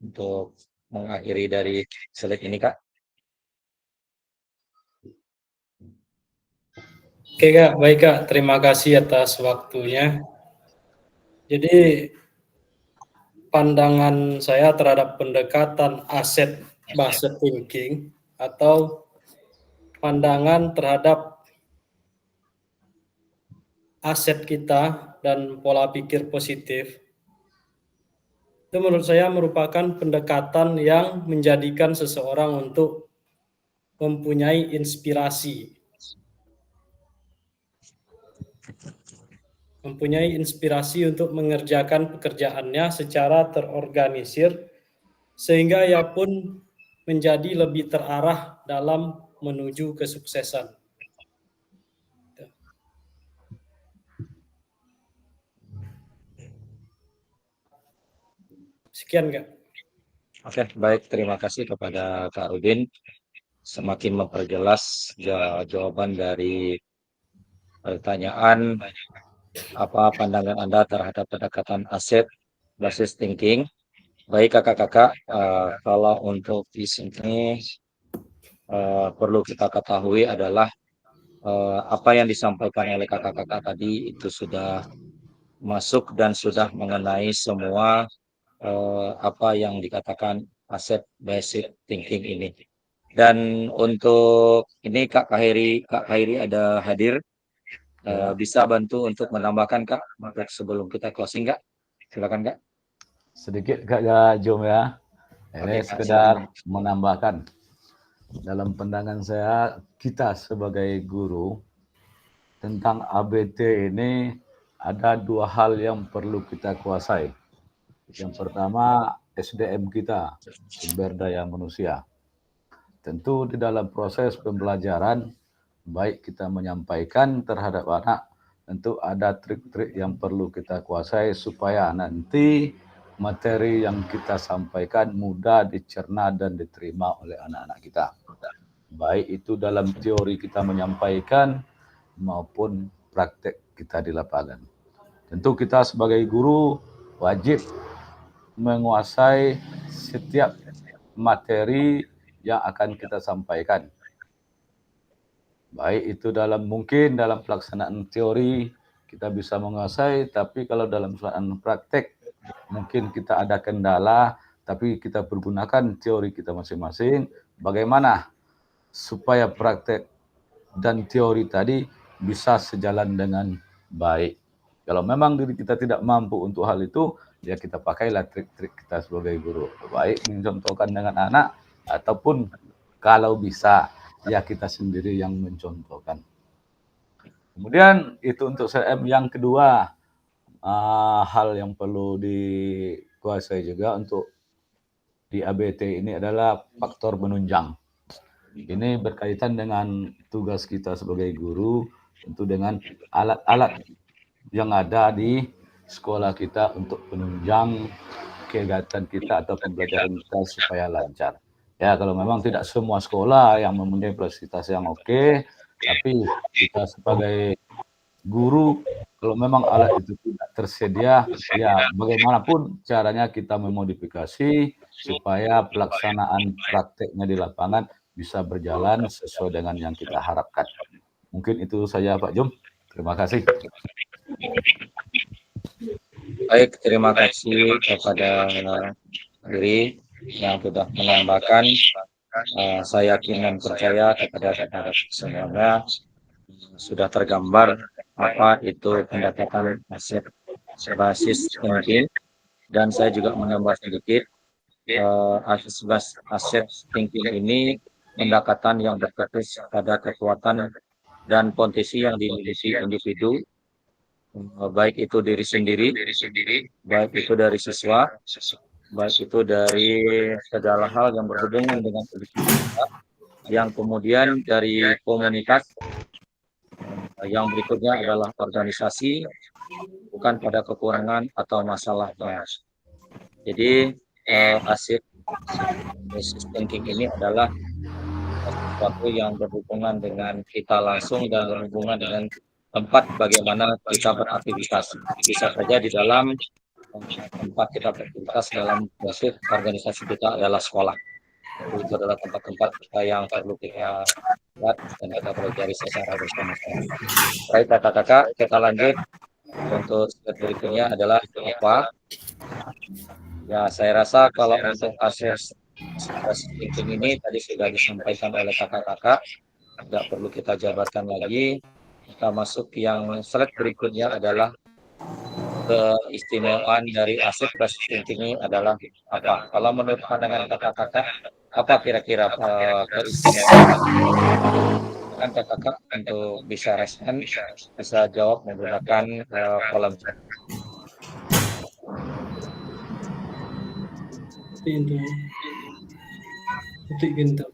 A: untuk mengakhiri dari slide ini Kak?
B: Oke Kak, baik Kak, terima kasih atas waktunya. Jadi pandangan saya terhadap pendekatan asset-based thinking atau pandangan terhadap aset kita dan pola pikir positif itu menurut saya merupakan pendekatan yang menjadikan seseorang untuk mempunyai inspirasi untuk mengerjakan pekerjaannya secara terorganisir sehingga ia pun menjadi lebih terarah dalam menuju kesuksesan. Sekian Kak.
A: Oke, baik. Terima kasih kepada Kak Rudin. Semakin memperjelas jawaban dari pertanyaan apa pandangan Anda terhadap pendekatan aset basis thinking. Baik kakak-kakak, kalau untuk di sini perlu kita ketahui adalah apa yang disampaikan oleh kakak-kakak tadi itu sudah masuk dan sudah mengenai semua apa yang dikatakan asset basic thinking ini. Dan untuk ini Kak Kahiri ada hadir. Bisa bantu untuk menambahkan Kak sebelum kita closing Kak? Silakan Kak.
M: Sedikit Kak Jom ya. Ini
A: Oke, Kak,
M: sekedar
A: silakan.
M: menambahkan. Dalam pandangan saya, kita sebagai guru tentang ABT ini ada dua hal yang perlu kita kuasai. Yang pertama, SDM kita, sumber daya manusia. Tentu di dalam proses pembelajaran, baik kita menyampaikan terhadap anak, tentu ada trik-trik yang perlu kita kuasai supaya nanti materi yang kita sampaikan mudah dicerna dan diterima oleh anak-anak kita. Baik itu dalam teori kita menyampaikan maupun praktek kita di lapangan. Tentu kita sebagai guru wajib menguasai setiap materi yang akan kita sampaikan. Baik itu mungkin dalam pelaksanaan teori kita bisa menguasai, tapi kalau dalam pelaksanaan praktek mungkin kita ada kendala, tapi kita pergunakan teori kita masing-masing. Bagaimana supaya praktek dan teori tadi bisa sejalan dengan baik. Kalau memang diri kita tidak mampu untuk hal itu, ya kita pakailah trik-trik kita sebagai guru. Baik mencontohkan dengan anak, ataupun kalau bisa, ya kita sendiri yang mencontohkan. Kemudian itu untuk CM. Yang kedua, hal yang perlu dikuasai juga untuk di ABT ini adalah faktor menunjang. Ini berkaitan dengan tugas kita sebagai guru, tentu dengan alat-alat yang ada di sekolah kita untuk penunjang kegiatan kita atau pembelajaran kita supaya lancar. Ya, kalau memang tidak semua sekolah yang mempunyai fasilitas yang oke, tapi kita sebagai guru, kalau memang alat itu tidak tersedia, ya bagaimanapun caranya kita memodifikasi supaya pelaksanaan prakteknya di lapangan bisa berjalan sesuai dengan yang kita harapkan. Mungkin itu saja Pak Jom. Terima kasih.
A: Baik, terima kasih kepada Diri yang sudah menambahkan. Saya yakin dan percaya kepada saudara semuanya sudah tergambar apa itu pendekatan aset basis thinking, dan saya juga menambah sedikit aset thinking ini pendekatan yang berfokus pada kekuatan dan potensi yang dimiliki individu, baik itu diri sendiri, baik itu dari siswa, baik itu dari segala hal yang berhubungan dengan individu, yang kemudian dari komunitas, yang berikutnya adalah organisasi, bukan pada kekurangan atau masalahnya. Jadi aset basis thinking ini adalah sesuatu yang berhubungan dengan kita langsung dan berhubungan dengan tempat bagaimana kita beraktivitas. Bisa saja di dalam tempat kita beraktivitas dalam basis organisasi kita adalah sekolah. Itu adalah tempat-tempat kita yang perlu kita lihat dan kita pelajari secara bersama-sama. Baik kakak-kakak, kita lanjut. Untuk slide berikutnya adalah apa? Ya, saya rasa kalau untuk akses thinking ini tadi sudah disampaikan oleh kakak-kakak, tidak perlu kita jabarkan lagi. Kita masuk yang slide berikutnya adalah keistimewaan dari aset basis thinking ini adalah apa? Kalau menurut pandangan kakak-kakak, apa kira-kira keistimewaan? Kan kakak untuk bisa respon, bisa jawab menggunakan kolom chat.
B: Titik gentong.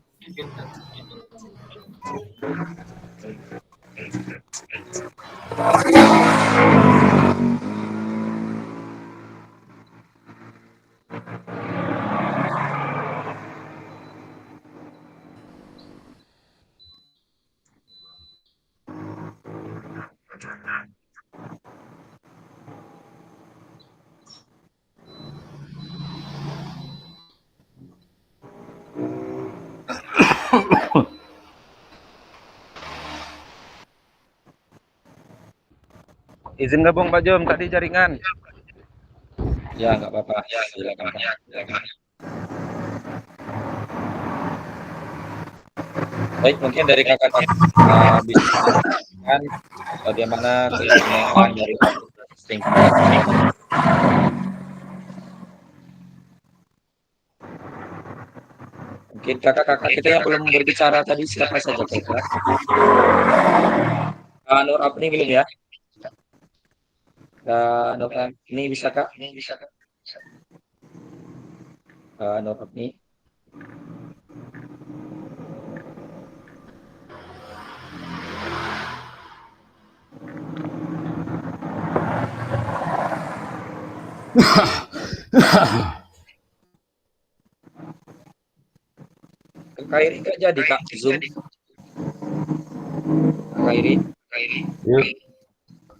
H: Izin gabung Pak Jom tadi jaringan.
A: Ya, nggak apa-apa. Silakan. Baik, mungkin dari kakak-kakak bisa menjelaskan bagaimana keistimewaan dari singkat. Mungkin kakak-kakak kita yang belum berbicara tadi siapa saja kira-kira? Nur Apni belum ya? Nur Apni bisa Kak? Nur Apni. Kak Iri nggak jadi Kak Zoom. Kak Iri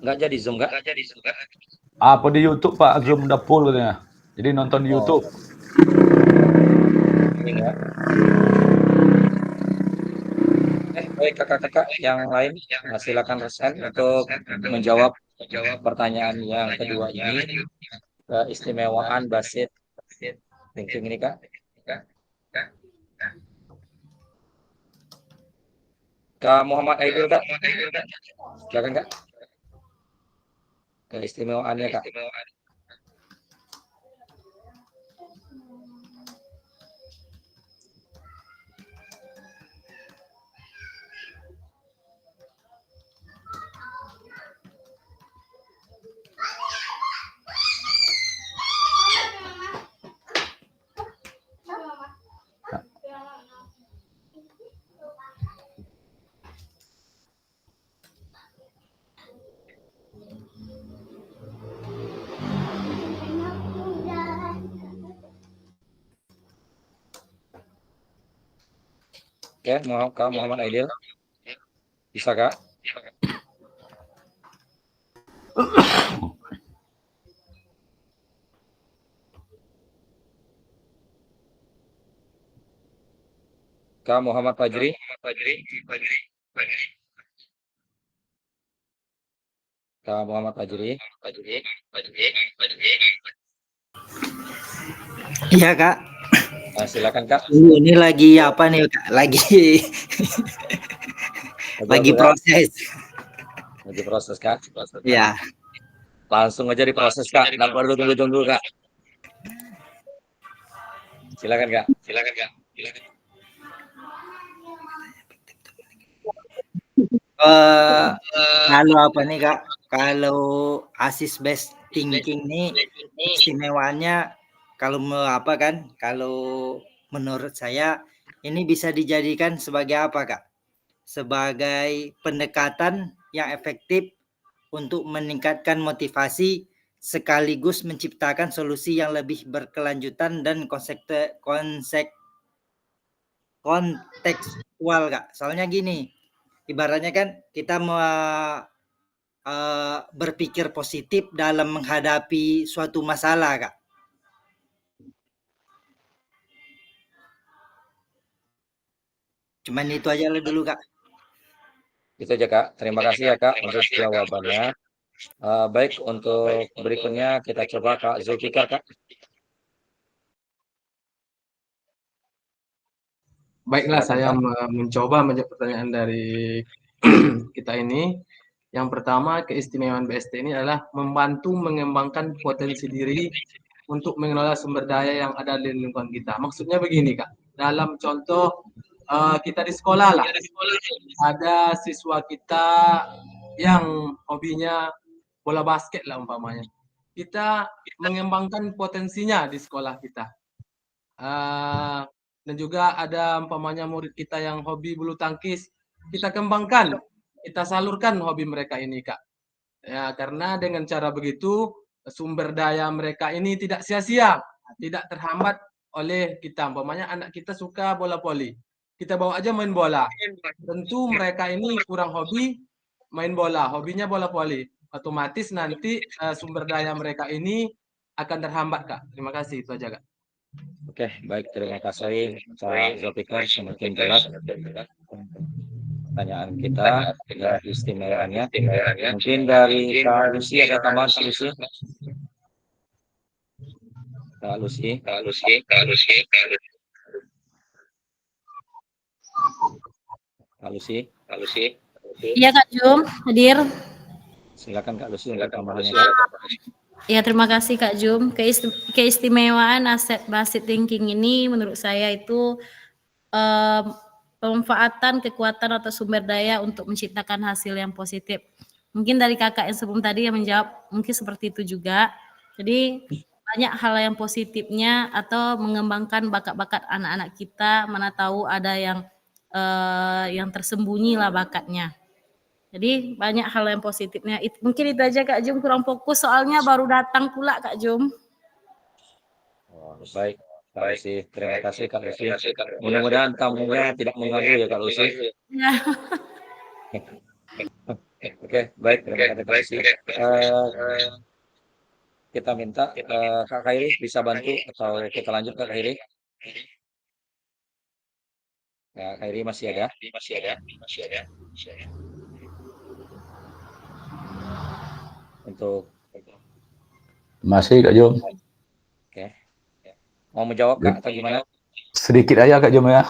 A: nggak jadi Zoom Kak?
M: Apa di YouTube Pak, Zoom udah full katanya. Jadi nonton di YouTube.
A: Baik kakak-kakak yang lain, silakan resen untuk menjawab pertanyaan yang kedua ini, keistimewaan basit thinking ini Kak. Kak Muhammad Aidil Kak, silakan Kak. Keistimewaannya Kak. Oke, Kak Muhammad Aidil. Bisa Kak? Kak Muhammad Fajri. Kak Muhammad Fajri.
N: Iya Kak.
A: Silakan Kak.
N: Ini lagi apa nih Kak? Lagi proses.
A: Lagi proses Kak.
N: Ya.
A: Langsung aja diproses Kak. Nggak perlu tunggu-tunggu Kak. Silakan Kak.
N: Kalau apa nih Kak? Kalau assist based thinking nih istimewaannya kalau apa kan? Kalau menurut saya ini bisa dijadikan sebagai apa Kak? Sebagai pendekatan yang efektif untuk meningkatkan motivasi sekaligus menciptakan solusi yang lebih berkelanjutan dan kontekstual Kak. Soalnya gini, ibaratnya kan kita berpikir positif dalam menghadapi suatu masalah Kak. Cuman itu aja dulu Kak.
A: Itu aja Kak. Terima kasih ya Kak untuk jawabannya. Baik, untuk berikutnya kita coba Kak Zulfikar Kak.
I: Baiklah, saya mencoba menjawab pertanyaan dari kita ini. Yang pertama, keistimewaan BST ini adalah membantu mengembangkan potensi diri untuk mengelola sumber daya yang ada di lingkungan kita. Maksudnya begini Kak, dalam contoh kita di sekolah lah, ada siswa kita yang hobinya bola basket lah umpamanya. Kita mengembangkan potensinya di sekolah kita. Dan juga ada umpamanya murid kita yang hobi bulu tangkis, kita kembangkan, kita salurkan hobi mereka ini Kak. Ya, karena dengan cara begitu sumber daya mereka ini tidak sia-sia, tidak terhambat oleh kita. Umpamanya anak kita suka bola voli, kita bawa aja main bola. Tentu mereka ini kurang hobi main bola, hobinya bola voli. Otomatis nanti sumber daya mereka ini akan terhambat Kak. Terima kasih, itu aja Kak.
A: Oke, baik, terima kasih Pak Zulfikar, semakin jelas. pertanyaan kita dengan istimewanya. Mungkin dari Kak Lucy ada tambahan, Kak Lucy? Kak Lucy.
G: Iya Kak Jum, hadir.
A: Silakan Kak Lucy untuk tambahannya.
G: Ya, terima kasih Kak Jum. Keistimewaan aset based thinking ini menurut saya itu pemanfaatan kekuatan atau sumber daya untuk menciptakan hasil yang positif. Mungkin dari kakak yang sebelum tadi yang menjawab mungkin seperti itu juga. Jadi banyak hal yang positifnya atau mengembangkan bakat-bakat anak-anak kita, mana tahu ada yang tersembunyi lah bakatnya. Jadi banyak hal yang positifnya. Mungkin itu aja Kak Jum, kurang fokus soalnya baru datang pula Kak Jum.
A: Oh, baik, Kak Lucy. Terima kasih Kak Lucy. Mudah-mudahan tamunya tidak mengganggu ya Kak Lucy.
G: Ya.
A: Oke, baik. Terima kasih Kak Lucy. Kita minta Kak Khairi bisa bantu atau kita lanjut Kak Khairi? Kak Khairi masih ada? Untuk
M: Masih Kak Jom.
A: Oke. Mau menjawab Kak atau gimana?
M: Sedikit aja Kak Jom ya.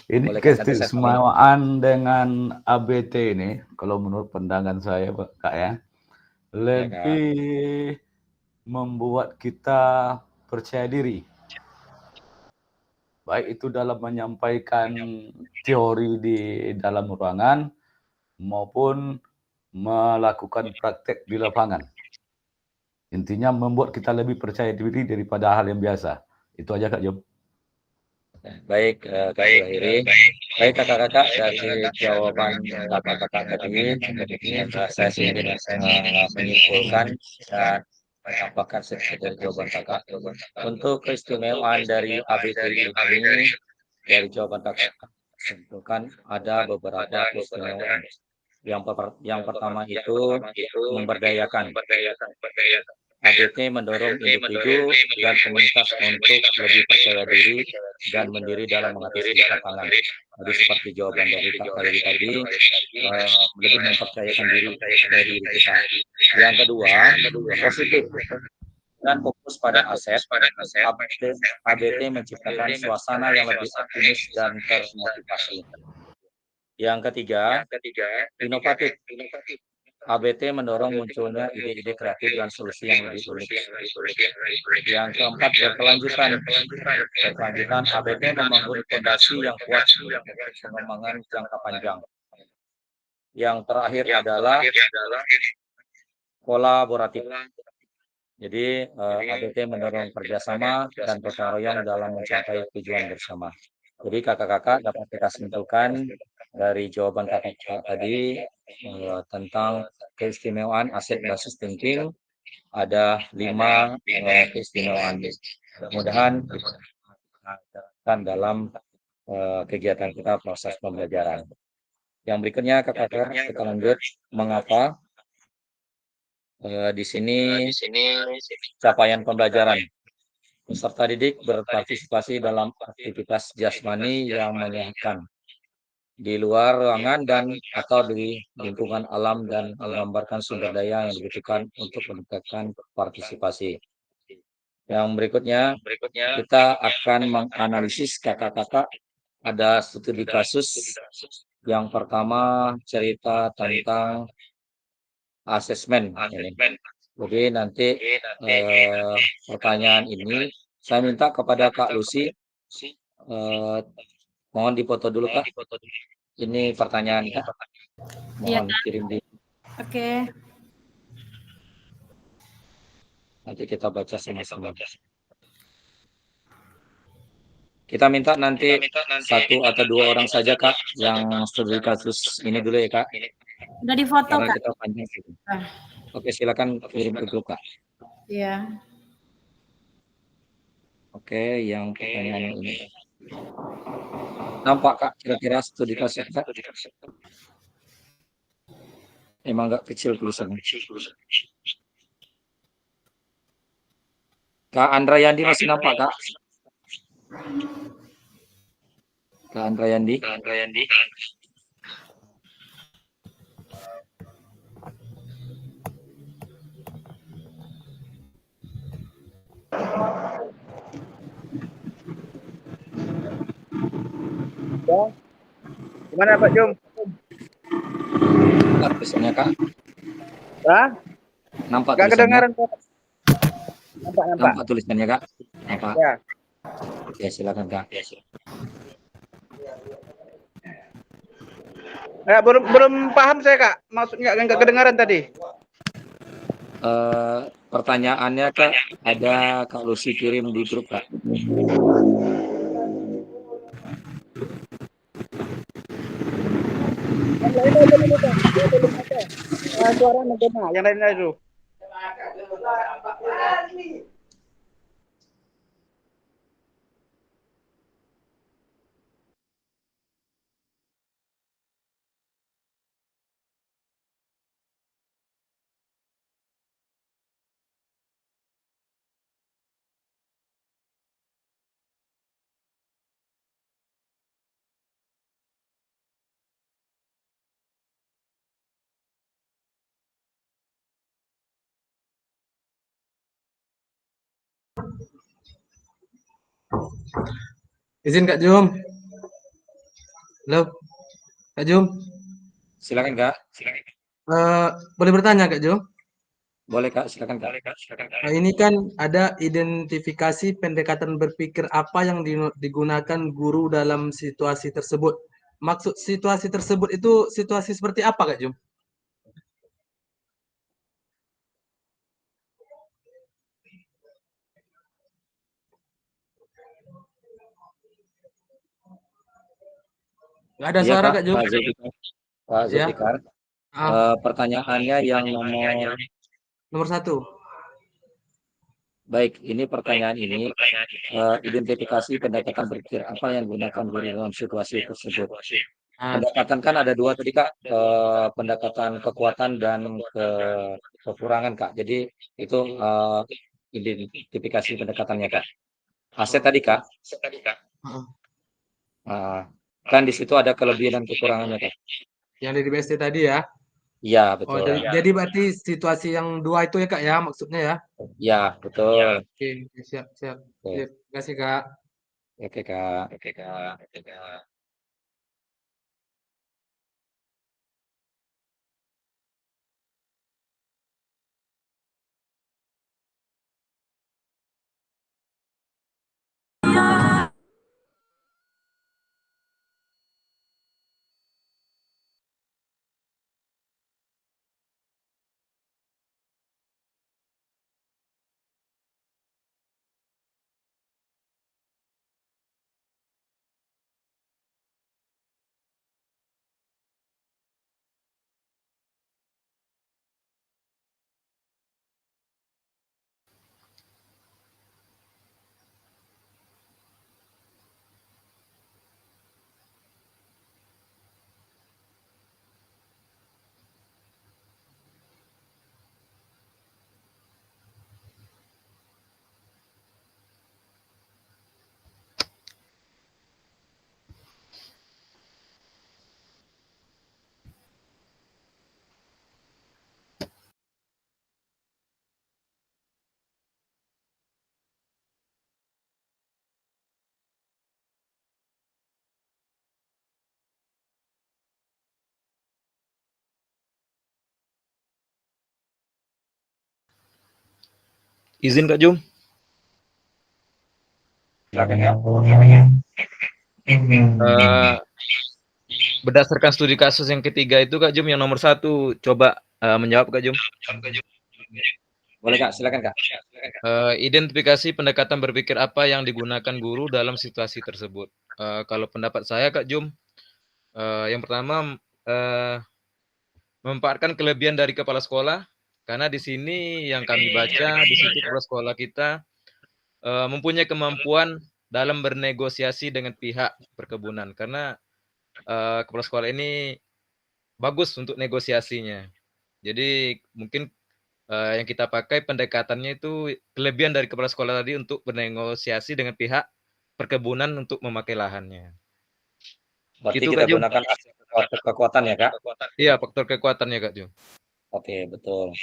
M: Ini
A: Boleh, Kak, nanti saya
M: keistimewaan dengan ABT ini, kalau menurut pandangan saya Kak ya, lebih membuat kita percaya diri. Baik itu dalam menyampaikan teori di dalam ruangan maupun melakukan praktek di lapangan. Intinya membuat kita lebih percaya diri daripada hal yang biasa. Itu aja Kak Jom.
A: Baik, Kak Khairi. Baik kakak-kakak, dari jawaban kakak-kakak tadi, saya ingin menyimpulkan dan menambahkan sedikit dari jawaban kakak. Untuk keistimewaan dari ABT ini, dari jawaban kakak, simpulkan ada beberapa keistimewaan. Yang pertama itu memberdayakan. ABT mendorong individu dan komunitas untuk lebih percaya diri dan mandiri dalam mengatasi tantangan. Jadi seperti jawaban dari Kak Khairi tadi, lebih mempercayakan diri kita. Yang kedua, positif dan fokus pada aset. ABT menciptakan suasana yang lebih optimis dan termotivasi. Yang ketiga, inovatif. ABT mendorong munculnya ide-ide kreatif dan solusi yang lebih unik. Yang keempat, berkelanjutan. ABT membangun fondasi yang kuat untuk pengembangan jangka panjang. Yang terakhir adalah kolaboratif. Jadi ABT mendorong kerjasama dan gotong royong dalam mencapai tujuan bersama. Jadi kakak-kakak dapat kita simpulkan dari jawaban kakak tadi tentang keistimewaan aset basis thinking, ada 5 keistimewaan. Mudah-mudahan kita dalam kegiatan kita proses pembelajaran. Yang berikutnya kakak-kakak kita lanjut, mengapa di sini capaian pembelajaran. Peserta didik berpartisipasi dalam aktivitas jasmani yang menyehatkan di luar ruangan dan atau di lingkungan alam dan menggambarkan sumber daya yang dibutuhkan untuk meningkatkan partisipasi. Yang berikutnya kita akan menganalisis kakak-kakak ada studi kasus. Yang pertama cerita tentang asesmen. Jadi nanti pertanyaan ini saya minta kepada Kak Lucy, mohon dipoto dulu Kak. Ini pertanyaan Kak. Mohon kirim di.
G: Oke.
A: Nanti kita baca sama-sama. Kita minta nanti 1 atau 2 orang saja Kak yang studi kasus ini dulu ya Kak.
G: Udah difoto
A: Karena
G: Kak.
A: kita panjang. Oke, silakan kirim ke grup Kak.
G: Iya.
A: Oke, yang pertanyaan ini. Nampak Kak kira-kira studi kasus Kak? Emang nggak kecil tulisannya. Kak Andra Yandi masih nampak Kak? Kak Andra Yandi.
K: Ya. Gimana Pak Jum?
A: Nampak tulisannya Kak?
K: Hah?
A: Nampak
K: Gak
A: tulisannya?
K: kedengaran Pak. Nampak.
A: Nampak tulisannya Kak? Nampak.
K: Ya.
A: Oke, silakan Kak.
K: Ya, belum paham saya Kak. Maksudnya nggak kedengaran tadi.
A: Pertanyaannya Kak, ada Kak Lucy kirim di grup Kak.
K: Yang lain aja dulu Kak. Ya, belum ada. Suara menggema. Yang lain aja dulu.
I: Izin Kak Jum. Halo, Kak Jum.
A: Silakan Kak.
I: Boleh bertanya Kak Jum?
A: Boleh Kak, silakan Kak.
I: Ini kan ada identifikasi pendekatan berpikir apa yang digunakan guru dalam situasi tersebut. Maksud situasi tersebut itu situasi seperti apa Kak Jum? Nggak ada
A: Iya
I: suara
A: Kak,
I: Kak Jum.
A: Pak
I: Ya.
A: Zulfikar. Pertanyaannya yang
I: Nomor 1.
A: Baik, ini pertanyaan ini identifikasi pendekatan berpikir apa yang digunakan guru dalam situasi tersebut. Pendekatan kan ada dua tadi Kak, pendekatan kekuatan dan kekurangan Kak. Jadi itu identifikasi pendekatannya Kak. Aset tadi Kak. Kan di situ ada kelebihan dan kekurangannya Kak.
I: Yang dari BST tadi ya?
A: Iya,
I: Oh,
A: betul.
I: jadi berarti situasi yang 2 itu ya Kak ya maksudnya ya?
A: Iya, betul.
I: Oke, siap.
A: Oke.
I: Terima kasih Kak.
A: Oke Kak.
J: Izin Kak Jum. Berdasarkan studi kasus yang ketiga itu Kak Jum, yang nomor 1 coba menjawab Kak Jum.
A: Boleh Kak, silakan Kak.
J: Identifikasi pendekatan berpikir apa yang digunakan guru dalam situasi tersebut. Kalau pendapat saya Kak Jum, yang pertama memanfaatkan kelebihan dari kepala sekolah, karena di sini yang kami baca di situ kepala sekolah kita mempunyai kemampuan dalam bernegosiasi dengan pihak perkebunan, karena kepala sekolah ini bagus untuk negosiasinya. Jadi mungkin yang kita pakai pendekatannya itu kelebihan dari kepala sekolah tadi untuk bernegosiasi dengan pihak perkebunan untuk memakai lahannya.
A: Berarti
J: Itu,
A: kita
J: Kak Jum.
A: gunakan faktor kekuatan ya Kak?
J: Iya, faktor kekuatannya Kak Jum.
A: Oke, betul.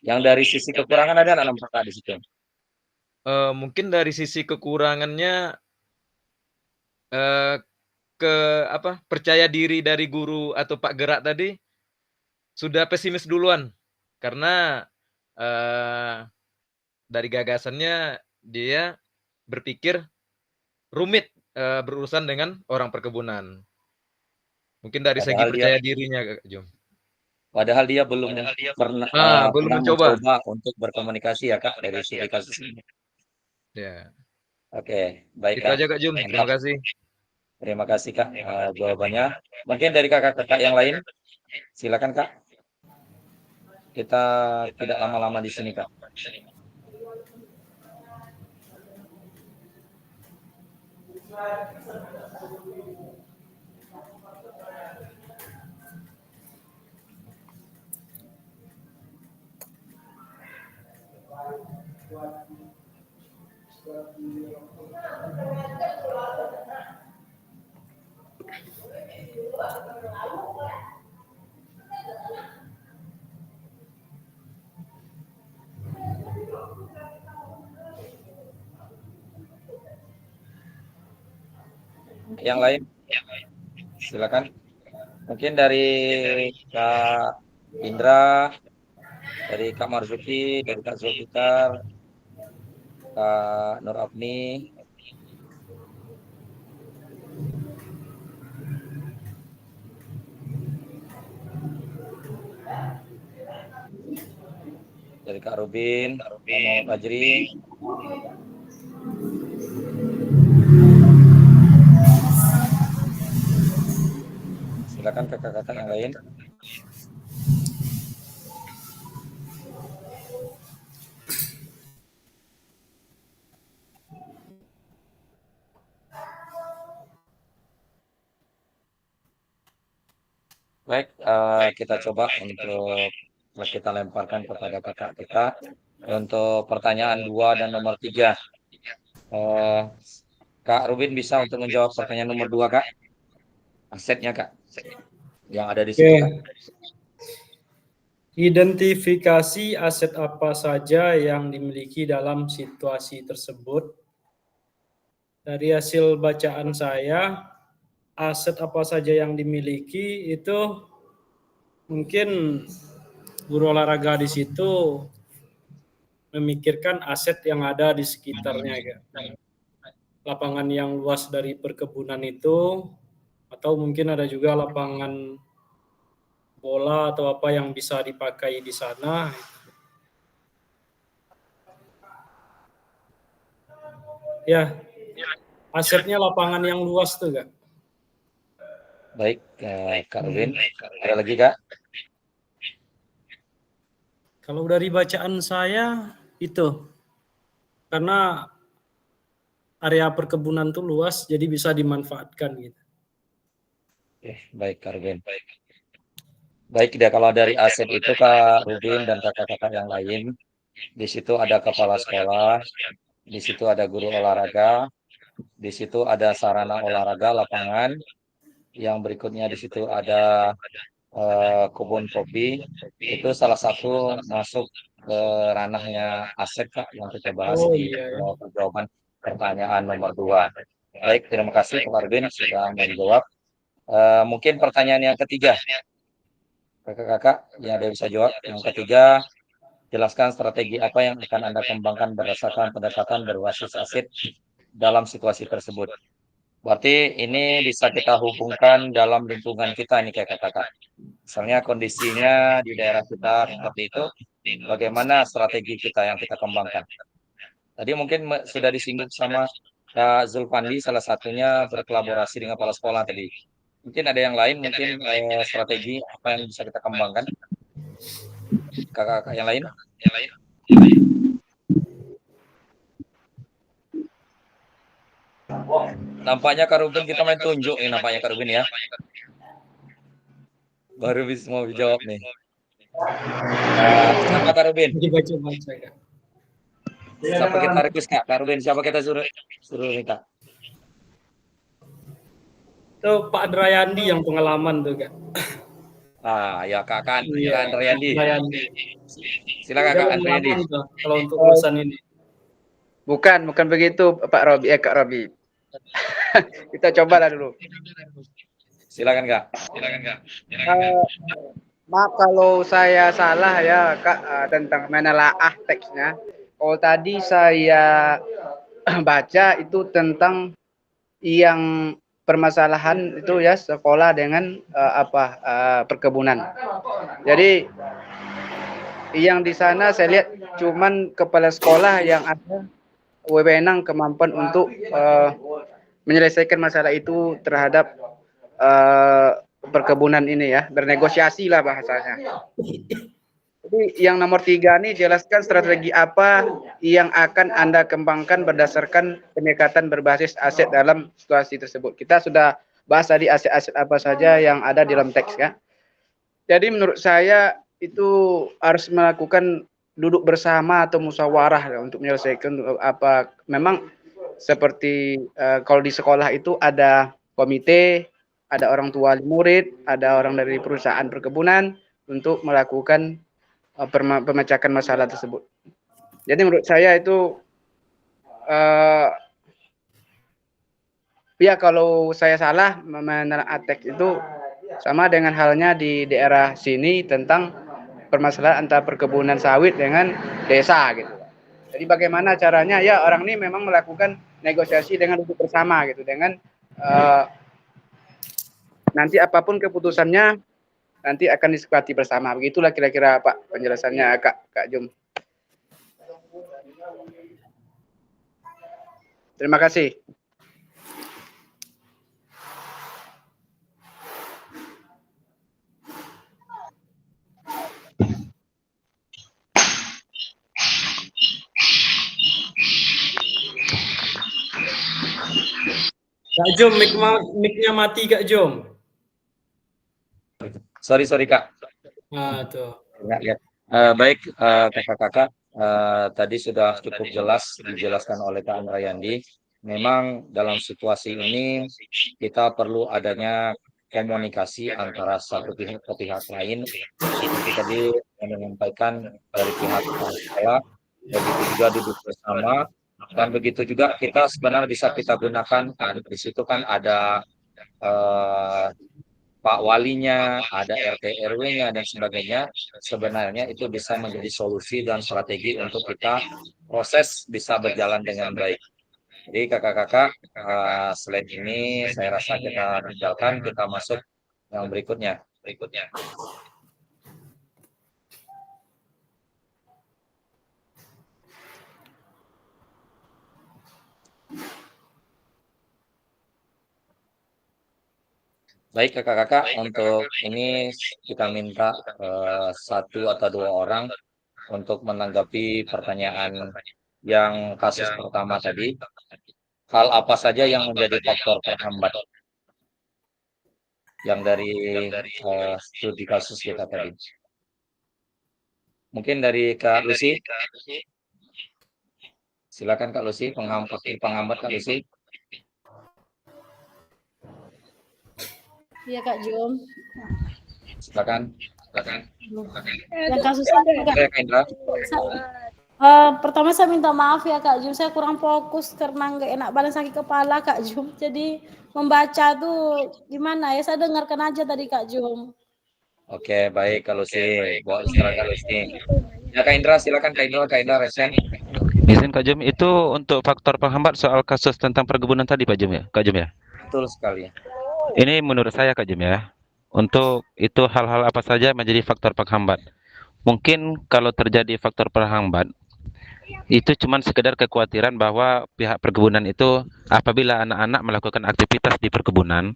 A: Yang dari sisi kekurangan ada nggak nampak Kak di situ?
J: Mungkin dari sisi kekurangannya percaya diri dari guru atau Pak Gerak tadi sudah pesimis duluan karena dari gagasannya dia berpikir rumit berurusan dengan orang perkebunan. Mungkin dari segi
A: Padahal
J: percaya dirinya, Kak Jom.
A: Padahal dia belum pernah
J: belum mencoba.
A: untuk berkomunikasi ya Kak dari segi kasus ini.
J: Ya.
A: Oke, baik
J: Itu
A: Kak.
J: aja Kak Jum. Terima kasih.
A: Terima kasih Kak jawabannya. Mungkin dari kakak-kakak yang lain, silakan Kak. Kita tidak lama-lama di sini Kak. Yang lain, silakan. Mungkin dari Kak Indra, dari Kak Marzuki, dari Kak Zulfikar, Kak Nur Afni. Dari Kak Rubin, Kak Muhammad Fajri. Silakan kakak-kakak yang lain. Baik, kita coba untuk kita lemparkan kepada kakak kita untuk pertanyaan 2 dan nomor 3. Kak Rubin bisa untuk menjawab pertanyaan nomor 2 Kak. Asetnya Kak, yang ada di sini Kak.
B: Identifikasi aset apa saja yang dimiliki dalam situasi tersebut. Dari hasil bacaan saya, aset apa saja yang dimiliki itu mungkin guru olahraga di situ memikirkan aset yang ada di sekitarnya ya. Lapangan yang luas dari perkebunan itu, atau mungkin ada juga lapangan bola atau apa yang bisa dipakai di sana. Ya, asetnya lapangan yang luas tuh Kak.
A: Baik, Kak Rubin, ada lagi Kak?
B: Kalau dari bacaan saya itu, karena area perkebunan tuh luas, jadi bisa dimanfaatkan gitu.
A: Baik Kak Rubin. Baik, kalau dari aset itu Kak Rubin dan kakak-kakak yang lain, di situ ada kepala sekolah, di situ ada guru olahraga, di situ ada sarana olahraga lapangan, yang berikutnya di situ ada kebun kopi. Itu salah satu masuk ke ranahnya aset Kak yang kita bahas di jawaban pertanyaan nomor 2. Baik, terima kasih Pak Rubin sudah menjawab. Mungkin pertanyaan yang ketiga. Kakak-kakak yang ada bisa jawab. Yang ketiga, jelaskan strategi apa yang akan Anda kembangkan berdasarkan pendekatan berbasis aset dalam situasi tersebut. Berarti ini bisa kita hubungkan dalam lingkungan kita nih kakak-kakak. Misalnya kondisinya di daerah kita seperti itu, bagaimana strategi kita yang kita kembangkan. Tadi mungkin sudah disinggung sama Kak Zulfandi, salah satunya berkolaborasi dengan kepala sekolah tadi. Mungkin ada yang lain, mungkin strategi apa yang bisa kita kembangkan. Kakak-kakak yang lain? Nampaknya Kak Rubin kita main tunjuk nih, nampaknya Kak Rubin ya. Baru bisa mau dijawab nih. Siapa Kak Rubin? Siapa kita request Kak Rubin? Siapa kita suruh nih Kak?
B: Itu Pak Andrayandi yang pengalaman tuh Kak.
A: Ya Kak Andrayandi. Silakan Kak Andrayandi.
B: Kalau untuk urusan ini.
K: Bukan begitu Pak Robi, Kak Robi. Kita cobalah dulu.
A: Silakan Kak.
K: Maaf kalau saya salah ya Kak tentang menelaah teksnya. Kalau tadi saya baca itu tentang yang permasalahan itu ya sekolah dengan perkebunan. Jadi yang di sana saya lihat cuman kepala sekolah yang ada wewenang kemampuan untuk menyelesaikan masalah itu terhadap perkebunan ini ya, bernegosiasi lah bahasanya. Jadi yang nomor 3 nih jelaskan strategi apa yang akan Anda kembangkan berdasarkan pendekatan berbasis aset dalam situasi tersebut. Kita sudah bahas tadi aset-aset apa saja yang ada di dalam teks ya. Jadi menurut saya itu harus melakukan duduk bersama atau musyawarah ya, untuk menyelesaikan apa. Memang seperti kalau di sekolah itu ada komite, ada orang tua murid, ada orang dari perusahaan perkebunan untuk melakukan pemecahkan masalah tersebut. Jadi menurut saya itu ya kalau saya salah menelaah teks itu sama dengan halnya di daerah sini tentang permasalahan antara perkebunan sawit dengan desa gitu. Jadi bagaimana caranya ya orang ini memang melakukan negosiasi dengan duduk bersama gitu, dengan nanti apapun keputusannya nanti akan disepakati bersama. Begitulah kira-kira Pak penjelasannya Kak Jum. Terima kasih.
B: Kak Jom, mic-nya mati Kak Jom.
A: Sorry Kak.
B: Nah, tuh.
A: Baik kakak-kakak, tadi sudah cukup jelas dijelaskan oleh Kak Andrayandi. Memang dalam situasi ini kita perlu adanya komunikasi antara satu pihak ke pihak lain. Seperti tadi yang menyampaikan dari pihak sekolah, begitu juga duduk bersama, dan begitu juga kita sebenarnya bisa kita gunakan. Di situ kan ada Pak Walinya, ada RT RW-nya dan sebagainya. Sebenarnya itu bisa menjadi solusi dan strategi untuk kita proses bisa berjalan dengan baik. Jadi kakak-kakak, selain ini saya rasa kita tinggalkan, kita masuk yang berikutnya. Baik kakak-kakak, untuk ini kita minta 1 atau 2 orang untuk menanggapi pertanyaan yang kasus pertama tadi. Hal apa saja yang menjadi faktor terhambat yang dari studi kasus kita tadi? Mungkin dari Kak Lucy. Silakan Kak Lucy, penghambat Kak Lucy.
G: Iya Kak Jom.
A: Silakan.
G: Yang kasusnya pertama saya minta maaf ya Kak Jum, saya kurang fokus karena nggak enak badan sakit kepala Kak Jum. Jadi membaca tuh gimana ya, saya dengarkan aja tadi Kak Jum.
A: Oke, baik Kak Lucy. Bawa istirahat Kak Lucy. Ya Kak Indra, silakan Kak Indra resen.
H: Izin Kak Jum, itu untuk faktor penghambat soal kasus tentang perkebunan tadi Pak Jum ya, Kak Jum ya?
A: Betul sekali.
H: Ini menurut saya Kak Jum ya, untuk itu hal-hal apa saja menjadi faktor penghambat. Mungkin kalau terjadi faktor penghambat, itu cuma sekedar kekhawatiran bahwa pihak perkebunan itu apabila anak-anak melakukan aktivitas di perkebunan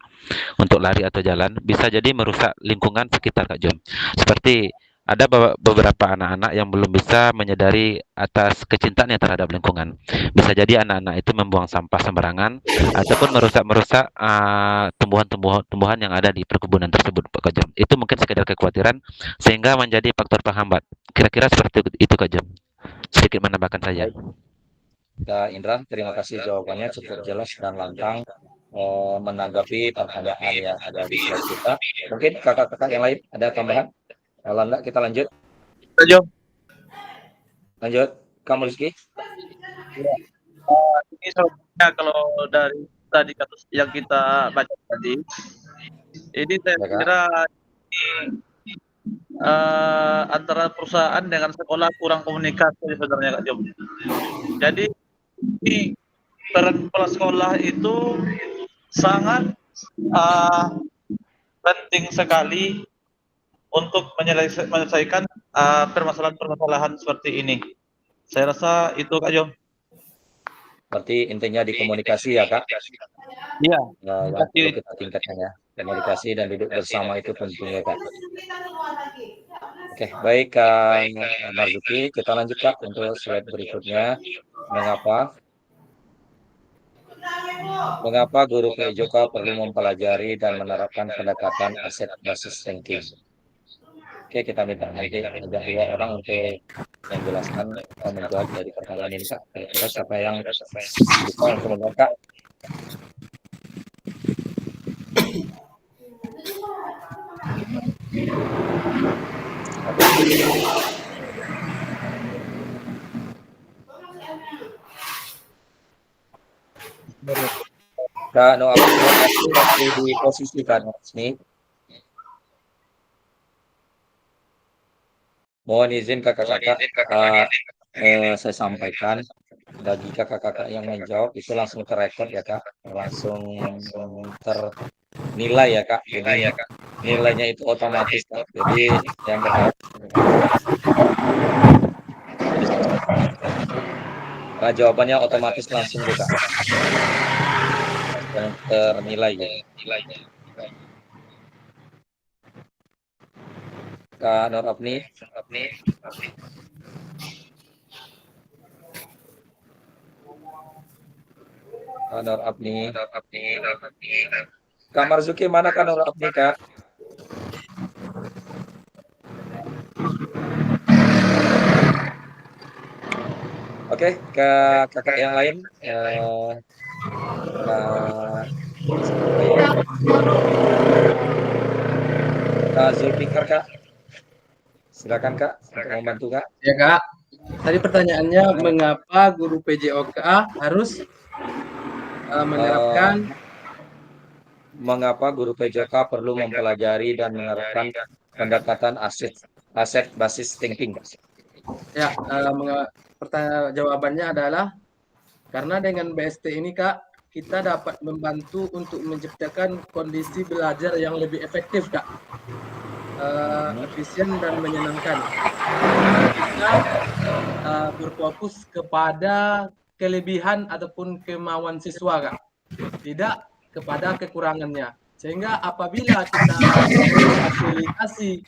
H: untuk lari atau jalan, bisa jadi merusak lingkungan sekitar Kak Jum. Seperti ada beberapa anak-anak yang belum bisa menyadari atas kecintaannya terhadap lingkungan. Bisa jadi anak-anak itu membuang sampah sembarangan ataupun merusak tumbuhan-tumbuhan yang ada di perkebunan tersebut, Pak Kajam. Itu mungkin sekedar kekhawatiran sehingga menjadi faktor penghambat. Kira-kira seperti itu, Kajam. Sedikit menambahkan saja.
A: Kak Indra, terima kasih jawabannya cukup jelas dan lantang menanggapi pertanyaan yang ada di slide kita. Mungkin kakak-kakak yang lain ada tambahan? Kalau enggak kita lanjut. Lanjut, kamu Rizky.
L: Ini sebenarnya kalau dari tadi kasus yang kita baca tadi, ini saya kira antara perusahaan dengan sekolah kurang komunikasi sebenarnya Kak Jom. Jadi ini peran kepala sekolah itu sangat penting sekali untuk menyelesaikan permasalahan-permasalahan seperti ini. Saya rasa itu Kak Jom.
A: Berarti intinya di komunikasi ya Kak?
L: Iya.
A: Yang perlu kita tingkatkan ya. Komunikasi dan duduk bersama itu penting ya Kak. Oke, baik Kak Marzuki. Kita lanjut Kak untuk slide berikutnya. Mengapa guru PJOK perlu mempelajari dan menerapkan pendekatan aset basis thinking? Oke, kita minta nanti ada 2 orang untuk menjelaskan menjawab dari pertanyaan ini Kak. Kira-kira siapa yang bisa langsung menjawab Kak? Kak Noah masih di posisi Kak Noah. Mohon izin kakak-kakak, saya sampaikan bagi kakak-kakak yang menjawab itu langsung terekod ya Kak, langsung ternilai ya Kak. Jadi nilainya itu otomatis Kak. Jadi yang berharap jawabannya otomatis langsung Kak. Yang ternilai ya. Kak Nur Apni. Kak Nur Apni. Kak Marzuki mana Kak Nur Apni Kak? Oke, ke kakak yang lain. Kak Zulfikar Kak. Silakan Kak, untuk membantu Kak.
I: Ya Kak, tadi pertanyaannya mengapa guru PJOK harus menerapkan
A: mengapa guru PJOK perlu mempelajari dan menerapkan pendekatan aset basis thinking?
I: Ya, jawabannya adalah karena dengan BST ini Kak, kita dapat membantu untuk menciptakan kondisi belajar yang lebih efektif Kak. Efisien dan menyenangkan. Kita berfokus kepada kelebihan ataupun kemauan siswa Kak, tidak kepada kekurangannya. Sehingga apabila kita fasilitasi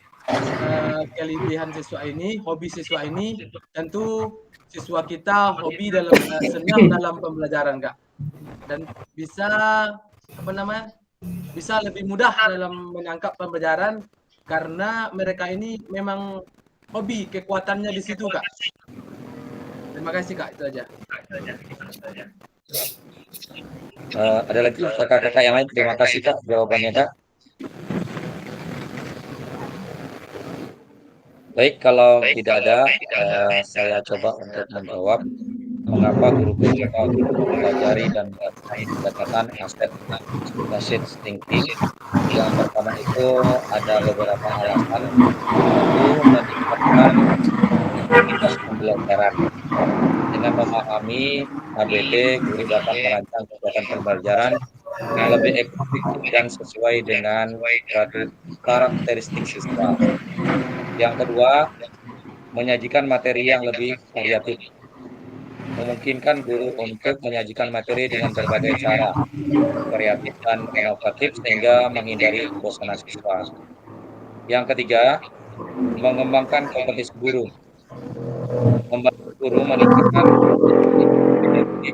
I: kelebihan siswa ini, hobi siswa ini, tentu siswa kita hobi dalam senang dalam pembelajaran Kak, dan bisa bisa lebih mudah dalam menangkap pembelajaran karena mereka ini memang hobi, kekuatannya di situ Kak. Terima kasih Kak, itu aja.
A: Ada lagi kakak-kakak yang lain? Terima kasih Kak jawabannya Kak. Baik, kalau tidak ada, saya coba untuk menjawab mengapa guru PJOK mempelajari dan pendekatan aset basis thinking. Yang pertama itu ada beberapa alasan. Satu, meningkatkan kualitas pembelajaran. Dengan memahami ABT, guru dapat merancang kegiatan pembelajaran yang lebih efektif dan sesuai dengan karakteristik siswa. Yang kedua, menyajikan materi yang lebih variatif. Memungkinkan guru untuk menyajikan materi dengan berbagai cara, kreatif dan inovatif sehingga menghindari kebosanan siswa. Yang ketiga, mengembangkan kompetisi guru. Membantu guru meningkatkan kompetensi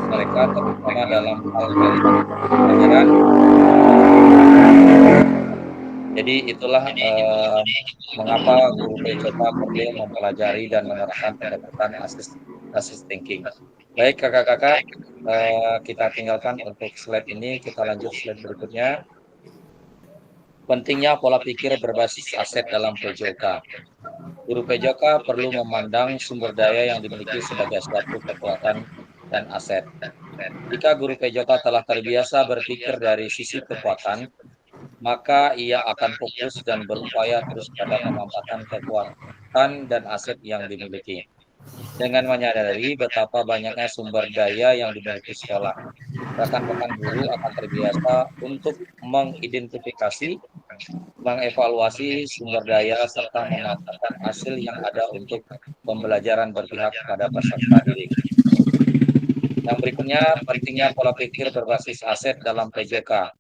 A: mereka terutama dalam hal pelajaran. Jadi itulah mengapa guru PJOK perlu mempelajari dan menerapkan pendekatan asis thinking. Baik kakak-kakak, kita tinggalkan untuk slide ini, kita lanjut slide berikutnya. Pentingnya pola pikir berbasis aset dalam PJOK. Guru PJOK perlu memandang sumber daya yang dimiliki sebagai suatu kekuatan dan aset. Jika guru PJK telah terbiasa berpikir dari sisi kekuatan, maka ia akan fokus dan berupaya terus pada pemanfaatan kekuatan dan aset yang dimiliki. Dengan menyadari betapa banyaknya sumber daya yang dimiliki sekolah, rekan-rekan guru akan terbiasa untuk mengidentifikasi, mengevaluasi sumber daya, serta memanfaatkan hasil yang ada untuk pembelajaran berpihak pada peserta didik. Yang berikutnya, pentingnya pola pikir berbasis aset dalam PJK.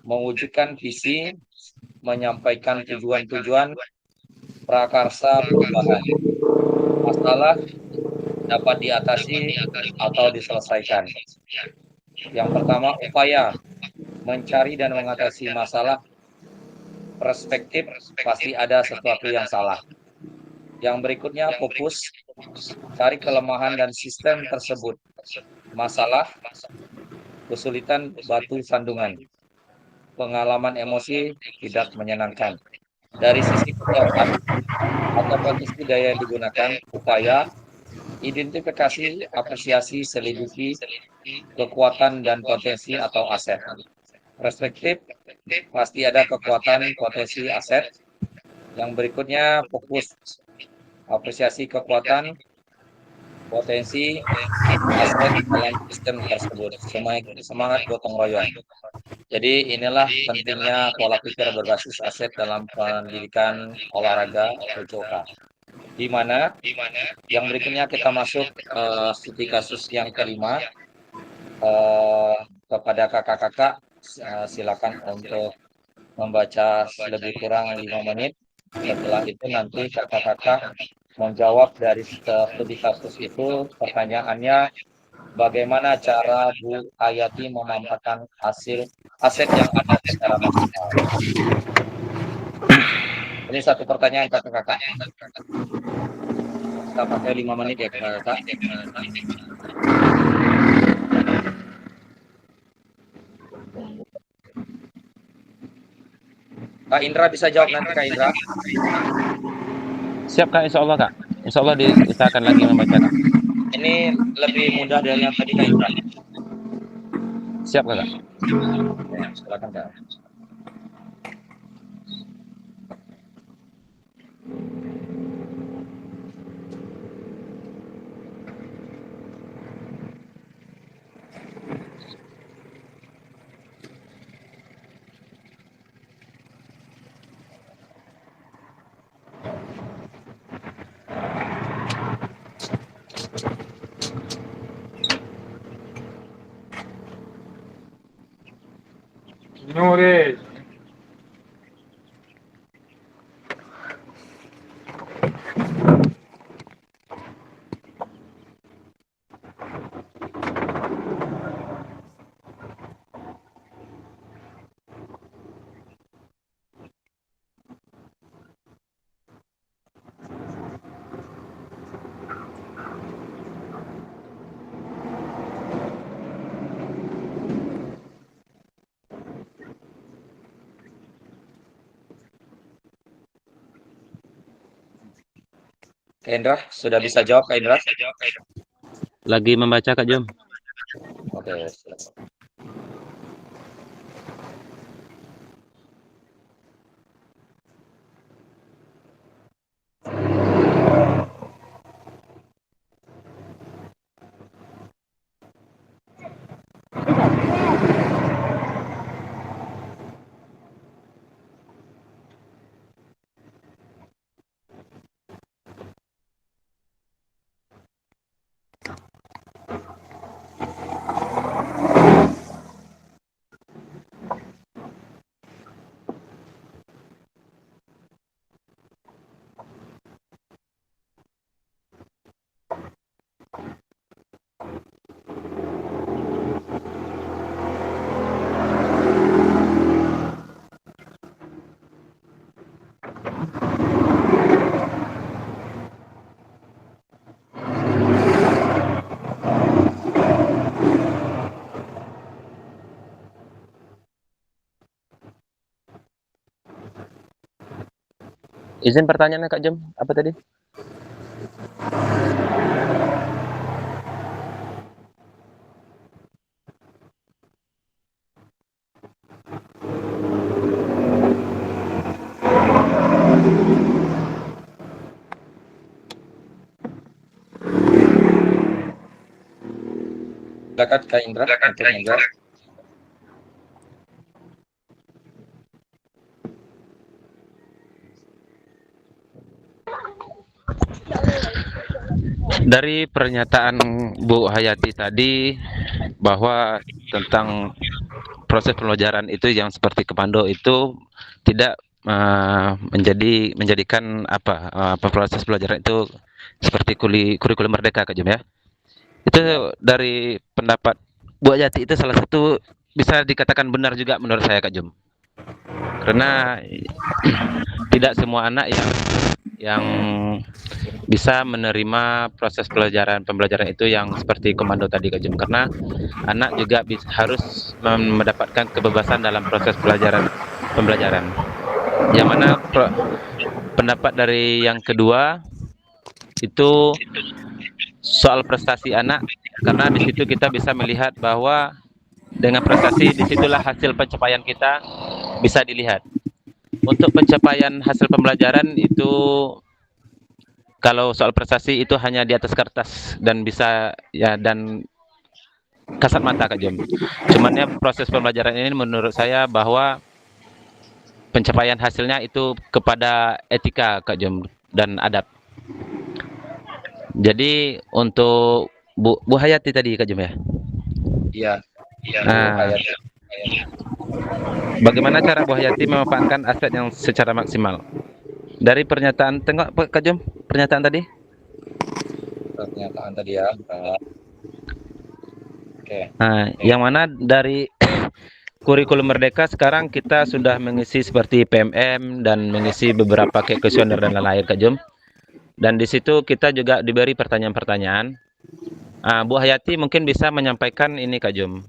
A: Mewujudkan visi, menyampaikan tujuan-tujuan, prakarsa perubahan. Masalah dapat diatasi atau diselesaikan. Yang pertama, upaya mencari dan mengatasi masalah. Perspektif, pasti ada sesuatu yang salah. Yang berikutnya, fokus, cari kelemahan dan sistem tersebut. Masalah, kesulitan batu sandungan. Pengalaman emosi tidak menyenangkan. Dari sisi kekuatan atau potensi daya yang digunakan, upaya, identifikasi, apresiasi, selidiki, kekuatan dan potensi atau aset. Perspektif, pasti ada kekuatan, potensi, aset. Yang berikutnya, fokus, apresiasi kekuatan, potensi, aset dalam sistem tersebut. Semangat gotong royong. Jadi inilah pentingnya pola pikir berbasis aset dalam pendidikan olahraga PJK. Di mana yang berikutnya kita masuk studi kasus yang kelima. Kepada kakak-kakak silakan untuk membaca lebih kurang 5 menit. Setelah itu nanti kakak-kakak menjawab dari studi kasus itu. Pertanyaannya, bagaimana cara Bu Hayati memanfaatkan aset yang ada secara maksimal? Ini satu pertanyaan kakak-kakak. Kita pakai 5 menit ya kakak. Kak Indra bisa jawab nanti Kak Indra.
H: Siap Kak, insya Allah Kak. Insya Allah diusahakan lagi membaca Kak.
A: Ini lebih mudah dari yang tadi Kak Indra.
H: Siap Kak.
A: Ya, silakan Kak.
O: Señores,
A: Kak Indra, sudah bisa jawab Kak Indra?
H: Lagi membaca Kak Jom.
A: Oke, silakan.
H: Izin pertanyaannya Kak Jom, apa tadi?
A: Silakan Kak Indra untuk menjawab.
H: Dari pernyataan Bu Hayati tadi bahwa tentang proses pembelajaran itu yang seperti komando itu tidak menjadikan proses pelajaran itu seperti kurikulum merdeka Kak Jum ya. Itu dari pendapat Bu Hayati itu salah satu bisa dikatakan benar juga menurut saya Kak Jum. Karena tidak semua anak yang bisa menerima proses pembelajaran itu yang seperti komando tadi Kak Jum, karena anak juga harus mendapatkan kebebasan dalam proses pembelajaran. Yang mana pendapat dari yang kedua itu soal prestasi anak, karena di situ kita bisa melihat bahwa dengan prestasi disitulah hasil pencapaian kita bisa dilihat. Untuk pencapaian hasil pembelajaran itu, kalau soal prestasi itu hanya di atas kertas dan bisa ya dan kasat mata Kak Jom. Cuman ya proses pembelajaran ini menurut saya bahwa pencapaian hasilnya itu kepada etika Kak Jom dan adab. Jadi untuk Bu Hayati tadi Kak Jom ya.
A: Iya.
H: Nah, bagaimana cara Bu Hayati memanfaatkan aset yang secara maksimal? Dari pernyataan, tengok Kak Jom, pernyataan tadi.
A: Pernyataan tadi ya. Oke.
H: Nah, yang mana dari kurikulum merdeka sekarang kita sudah mengisi seperti PMM dan mengisi beberapa kuesioner dan lain-lain Kak Jom. Dan di situ kita juga diberi pertanyaan-pertanyaan. Bu Hayati mungkin bisa menyampaikan ini Kak Jom,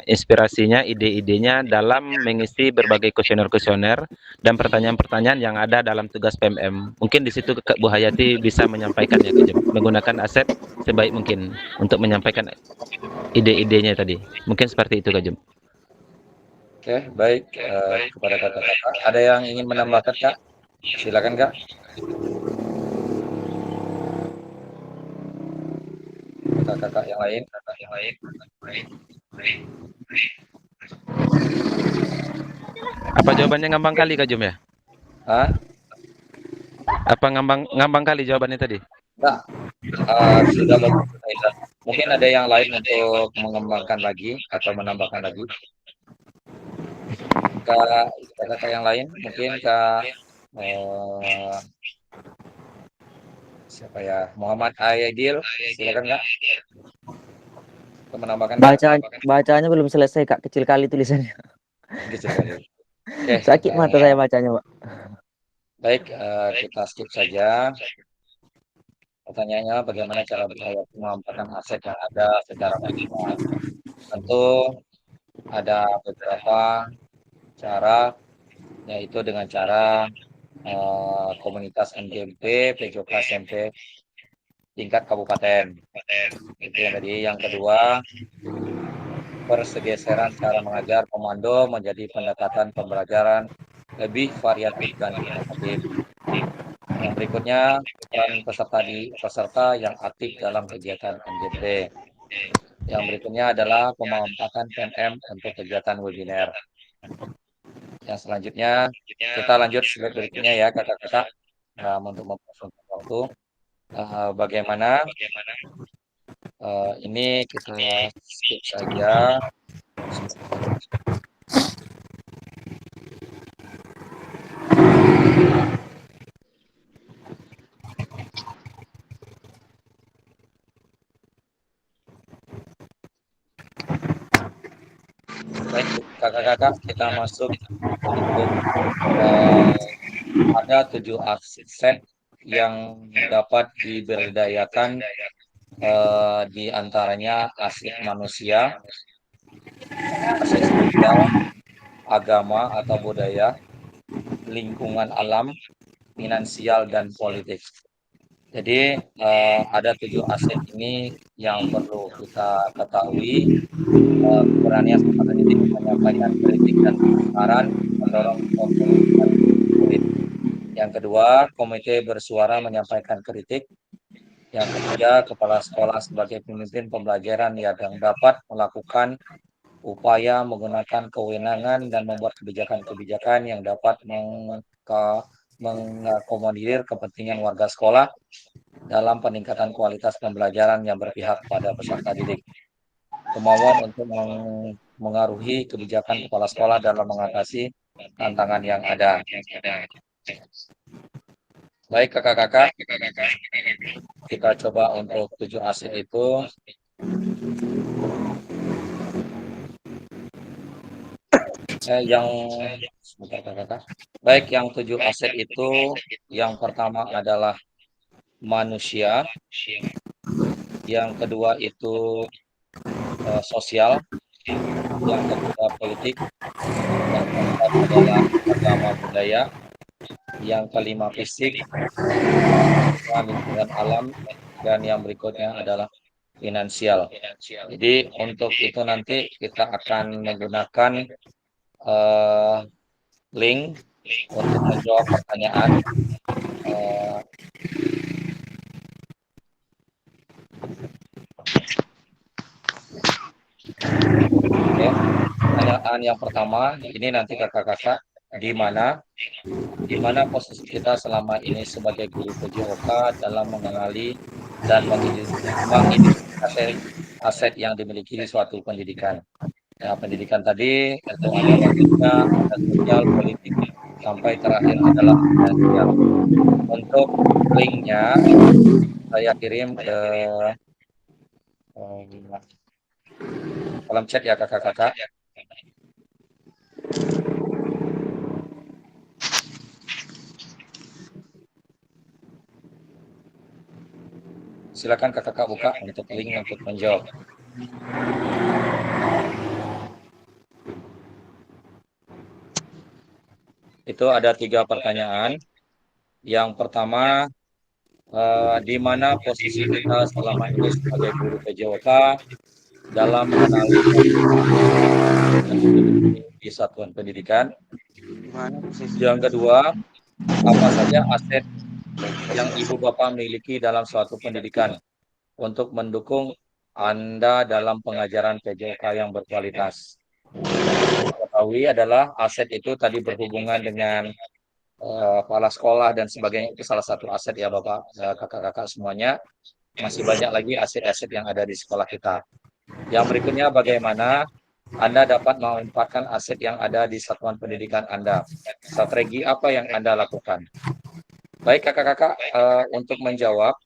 H: inspirasinya, ide-idenya dalam mengisi berbagai kuesioner-kuesioner dan pertanyaan-pertanyaan yang ada dalam tugas PMM. Mungkin di situ Bu Hayati bisa menyampaikannya Kak Jom, menggunakan aset sebaik mungkin untuk menyampaikan ide-idenya tadi. Mungkin seperti itu Kak Jom.
A: Oke, baik. Kepada kakak-kakak, ada yang ingin menambahkan Kak? Silakan Kak. Kakak-kakak yang lain.
H: Apa jawabannya ngambang kali Kak Jom ya?
A: Hah?
H: Apa ngambang kali jawabannya tadi?
A: Enggak. Sudah bagus. Mungkin ada yang lain untuk mengembangkan lagi atau menambahkan lagi. Kakak yang lain mungkin Kak siapa ya, Muhammad Aidil, silakan Kak. Menambahkan
C: Bacanya belum selesai Kak, kecil kali tulisannya.
A: Kecil kali. Oke,
C: sakit mata saya bacanya Pak.
A: Baik, kita skip saja. Pertanyaannya bagaimana cara memanfaatkan aset yang ada secara maksimal. Tentu ada beberapa cara, yaitu dengan cara komunitas MGMP, PJK SMP tingkat kabupaten. Itu yang tadi. Yang kedua, pergeseran cara mengajar komando menjadi pendekatan pembelajaran lebih variatif dan inovatif. Yang berikutnya, peran peserta yang aktif dalam kegiatan MGMP. Yang berikutnya adalah pemanfaatan PMM untuk kegiatan webinar. Yang selanjutnya kita lanjut slide berikutnya ya kakak-kakak, untuk mempersingkat waktu. Bagaimana ini kita skip saja. Baik kakak-kakak, kita masuk untuk ada 7 aset yang dapat diberdayakan, di antaranya aset manusia, aset sosial, agama atau budaya, lingkungan alam, finansial dan politik. Jadi ada 7 aset ini yang perlu kita ketahui. Perannya sebagai menyampaikan kritik dan saran, mendorong komunikasi. Yang kedua, komite bersuara menyampaikan kritik. Yang ketiga, kepala sekolah sebagai pemimpin pembelajaran yang dapat melakukan upaya menggunakan kewenangan dan membuat kebijakan-kebijakan yang dapat mengakomodir kepentingan warga sekolah dalam peningkatan kualitas pembelajaran yang berpihak pada peserta didik. Kemauan untuk mengaruhi kebijakan kepala sekolah dalam mengatasi tantangan yang ada. Baik kakak-kakak, kita coba untuk 7 aset itu. Sebentar kakak-kakak. Baik, yang 7 aset itu yang pertama adalah manusia, yang kedua itu sosial, yang ketiga politik, yang keempat adalah agama budaya, yang kelima fisik, lingkungan alam, dan yang berikutnya adalah finansial. Jadi untuk itu nanti kita akan menggunakan link untuk menjawab pertanyaan. Oke. Pertanyaan yang pertama ini nanti kakak-kakak di mana posisi kita selama ini sebagai guru PJOK dalam mengenali dan mengidentifikasi aset yang dimiliki di suatu pendidikan. Ya, pendidikan tadi itu ada bagiannya, ada sosial, politik, sampai terakhir adalah finansial. Untuk linknya saya kirim ke kolom chat ya kakak-kakak. Silakan kakak-kakak buka untuk link untuk menjawab. Itu ada 3 pertanyaan. Yang pertama, di mana posisi kita selama ini sebagai guru PJOK dalam mengenali di satuan pendidikan. Yang kedua, apa saja aset yang Ibu Bapak miliki dalam suatu pendidikan untuk mendukung Anda dalam pengajaran PJOK yang berkualitas. Ketahui adalah aset itu tadi berhubungan dengan kepala sekolah dan sebagainya, itu salah satu aset ya Bapak, kakak-kakak semuanya. Masih banyak lagi aset-aset yang ada di sekolah kita. Yang berikutnya, bagaimana Anda dapat memanfaatkan aset yang ada di satuan pendidikan Anda? Strategi apa yang Anda lakukan? Baik kakak-kakak, untuk menjawab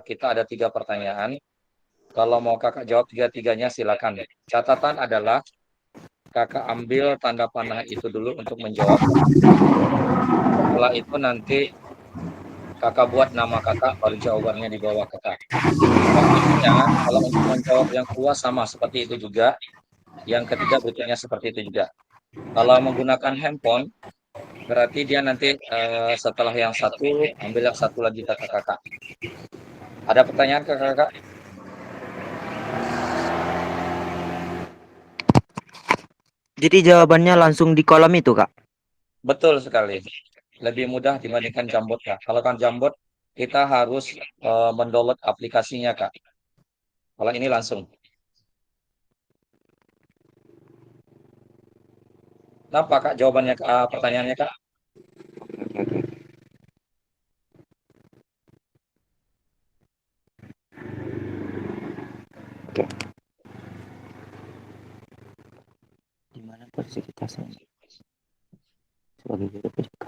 A: kita ada 3 pertanyaan. Kalau mau kakak jawab 3-tiganya silakan. Catatan adalah kakak ambil tanda panah itu dulu untuk menjawab. Setelah itu nanti kakak buat nama kakak, baru jawabannya di bawah kakak. Maksudnya kalau untuk menjawab yang kedua sama seperti itu juga, yang ketiga berikutnya seperti itu juga. Kalau menggunakan handphone, berarti dia nanti setelah yang satu, ambil yang satu lagi kakak-kakak. Ada pertanyaan kakak-kakak?
C: Jadi jawabannya langsung di kolom itu, Kak?
A: Betul sekali. Lebih mudah dibandingkan Jambot, Kak. Kalau kan Jambot, kita harus mendownload aplikasinya, Kak. Kalau ini langsung. Kenapa, Kak? Jawabannya, pertanyaannya, Kak?
C: Di mana posisi kita sebagai guru PJOK?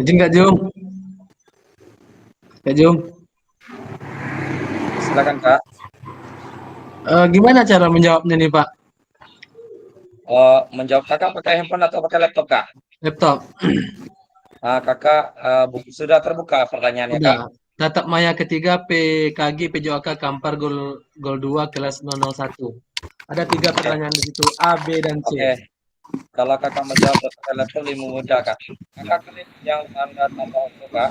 I: Izin Kak Jum. Kak Jum.
A: Silakan, Kak.
I: Gimana cara menjawabnya nih Pak?
A: Menjawab kakak pakai handphone atau pakai laptop kak?
I: Laptop.
A: Kakak sudah terbuka pertanyaannya kak?
I: Udah. Tatap Maya ketiga PKG PJOK Kampar Gol 2 kelas 001. Ada 3 pertanyaan di situ A, B, dan C.
A: Oke. Kalau kakak menjawab pakai laptop lebih mudah kak. Kakak klik yang tanda tambah itu kak.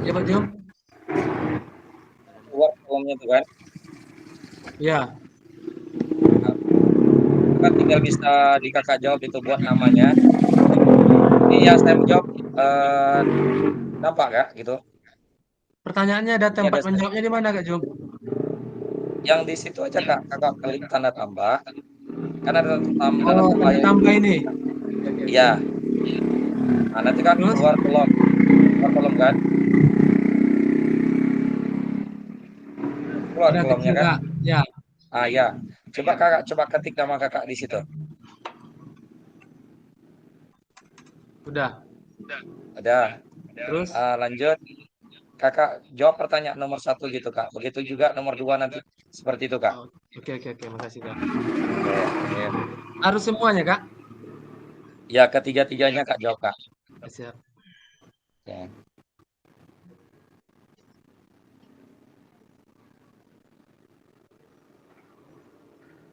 I: Ya Pak Jom?
A: Keluar kolomnya itu kan?
I: Ya.
A: Kakak tinggal bisa di kakak jawab itu buat namanya. Ini yang saya menjawab nampak kak gitu?
I: Pertanyaannya ada tempat menjawabnya di mana Kak Jom?
A: Yang di situ aja kak, kakak klik tanda tambah. Kan ada tanda
I: Oh,
A: tambah
I: tanda tambah ini.
A: Iya. Nah, nanti kan keluar kolom kan? Keluar
I: Ada
A: kolomnya
I: kecil,
A: kan?
I: Kak. Ya.
A: Ya. Coba kakak ketik nama kakak di situ.
I: Udah.
A: Ada.
I: Terus?
A: Lanjut. Kakak jawab pertanyaan nomor 1 gitu kak. Begitu juga nomor 2 nanti seperti itu kak.
I: Oke, makasih Kak.
A: Oke.
I: Harus semuanya Kak?
A: Ya, ketiga-tiganya kak jawab kak.
I: Siap.
A: Oke.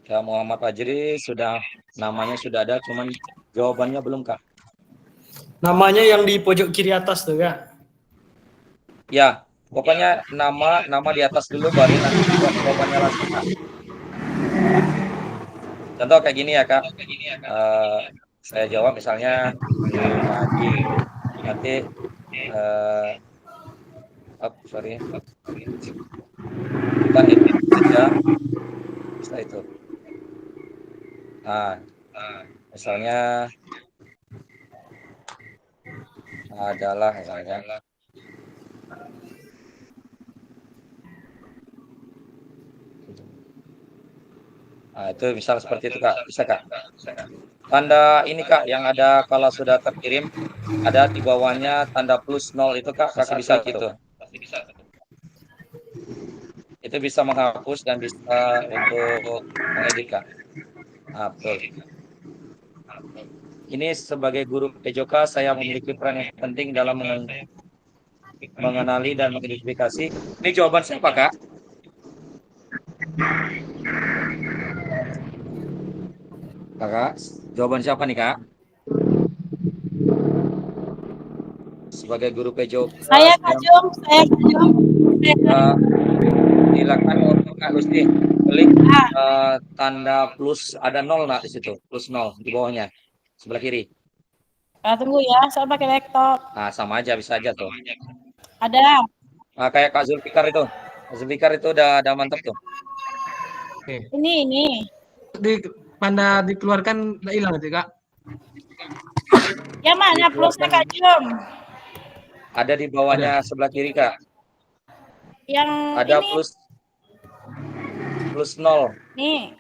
A: Ya, Muhammad Fajri namanya sudah ada, cuman jawabannya belum kak.
B: Namanya yang di pojok kiri atas tuh kak.
A: Ya, pokoknya nama di atas dulu baru nanti buat jawabannya langsung kak. Contoh kayak gini ya kak. Saya jawab misalnya Junaji. Nanti sorry. Kita edit saja. Bisa itu. Misalnya adalah misalnya itu misal seperti itu kak, bisa kak. Tanda ini kak yang ada kalau sudah terkirim ada di bawahnya tanda plus 0 itu kak, masih bisa gitu. Itu bisa menghapus dan bisa untuk mengedit kak. Betul. Ini sebagai guru PJOK saya memiliki peran yang penting dalam mengenali dan mengidentifikasi. Ini jawaban siapa kak? Kakak, jawaban siapa nih kak? Sebagai guru PJOK.
G: Saya Kak Jom.
A: Silakan untuk Kak Lusti klik tanda plus ada 0 nak di situ, plus 0 di bawahnya sebelah kiri.
G: Tunggu ya, saya pakai laptop.
A: Sama aja, bisa aja tuh.
G: Ada.
A: Kayak Kak Zulfikar itu. Kak Zulfikar itu udah mantap tuh.
I: Oke.
G: Ini.
I: Panda dikeluarkan udah hilang nanti Kak.
G: Ya mana plusnya Kak Jom?
A: Ada di bawahnya sebelah kiri Kak.
G: Yang
A: ada
G: ini.
A: plus 0.
G: Nih.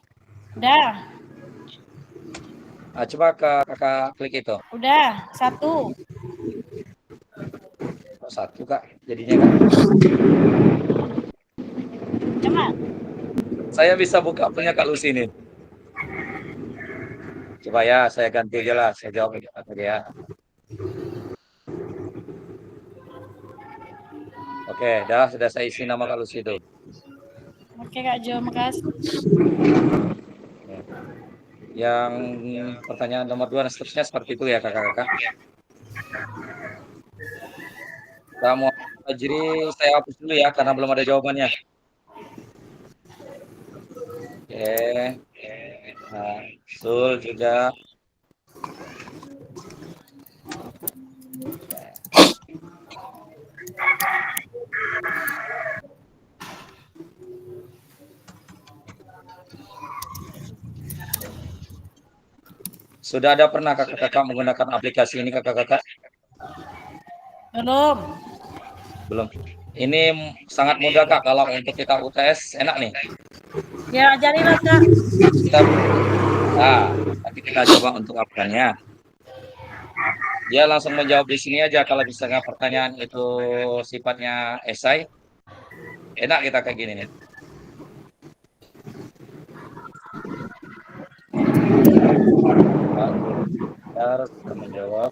G: Udah.
A: Coba kakak klik itu.
G: Udah, 1.
A: Kok 1 kak jadinya kak?
G: Coba.
A: Saya bisa buka punya Kak Lucy nih. Coba ya, saya ganti aja lah. Saya jawab aja ya. Oke, sudah saya isi nama Kak Lucy itu.
G: Oke Kak Jo, makasih.
A: Yang pertanyaan nomor 2 dan seterusnya seperti itu ya kakak-kakak. Kamu Fajri saya hapus dulu ya karena belum ada jawabannya. Oke. Sul juga. Sudah ada pernah kakak-kakak menggunakan aplikasi ini kakak-kakak? Belum. Ini sangat mudah kak kalau untuk kita UTS enak nih.
G: Ya ajarin kak.
A: Nanti kita coba untuk aplikasinya. Dia langsung menjawab di sini aja kalau misalnya pertanyaan itu sifatnya esai. Enak kita kayak gini nih. Bentar, sudah menjawab.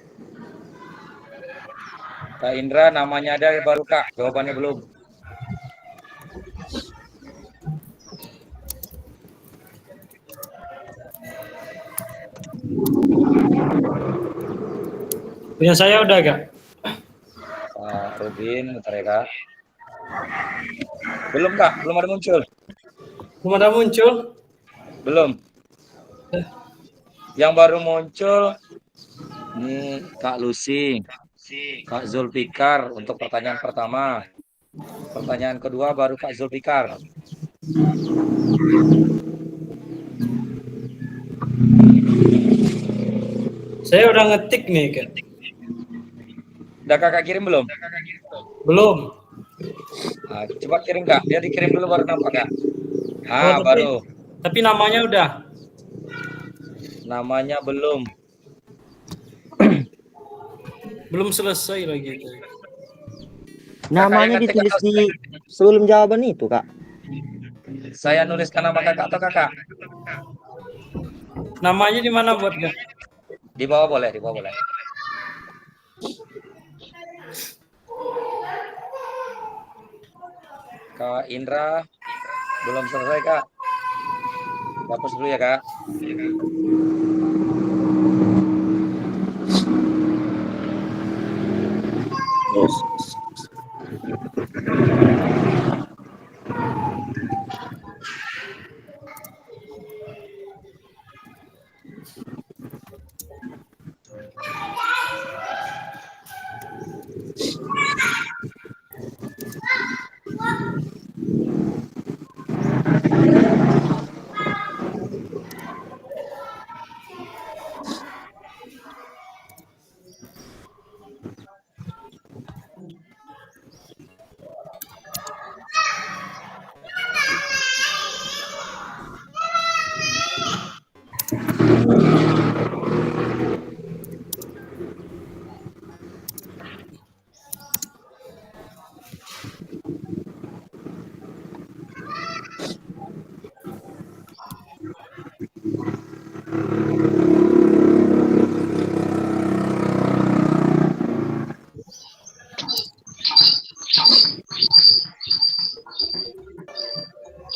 A: Kak Indra, namanya ada baru Kak, jawabannya belum.
B: Punya saya udah Kak.
A: Pak Rudin, bentar ya Kak. Belum Kak, belum ada muncul.
B: Belum ada muncul?
A: Belum. Yang baru muncul ini Kak Lucy, Kak Zulfikar untuk pertanyaan pertama. Pertanyaan kedua baru Kak Zulfikar.
B: Saya udah ngetik nih Kak.
A: Udah Kakak kirim belum?
B: Belum.
A: Nah, coba kirim Kak, dia dikirim dulu baru nampak Kak.
B: Oh,
A: Baru.
B: Tapi namanya udah.
A: Namanya belum.
B: Belum selesai lagi.
C: Namanya ditulis di sebelum jawaban itu, Kak.
A: Saya nuliskan nama Kakak atau Kakak?
B: Namanya di mana buat Kak?
A: Di bawah boleh, di bawah boleh. Kak Indra belum selesai Kak. Hapus dulu ya Kak.
C: Yes.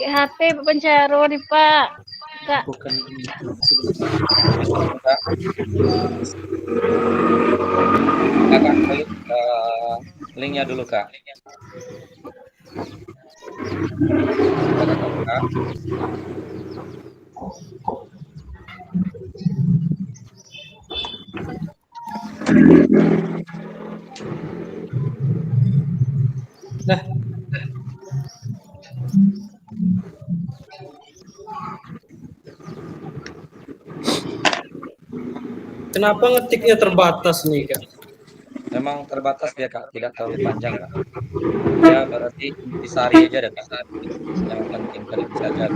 O: HP pencaro nih Pak. Kak.
A: Bukan. Kakak klik linknya dulu Kak. Kak.
B: Dah. Kenapa ngetiknya terbatas nih Kak?
A: Memang terbatas ya Kak, tidak terlalu panjang Kak. Ya berarti disari aja deh Kak. Yang penting kalian bisa jaga.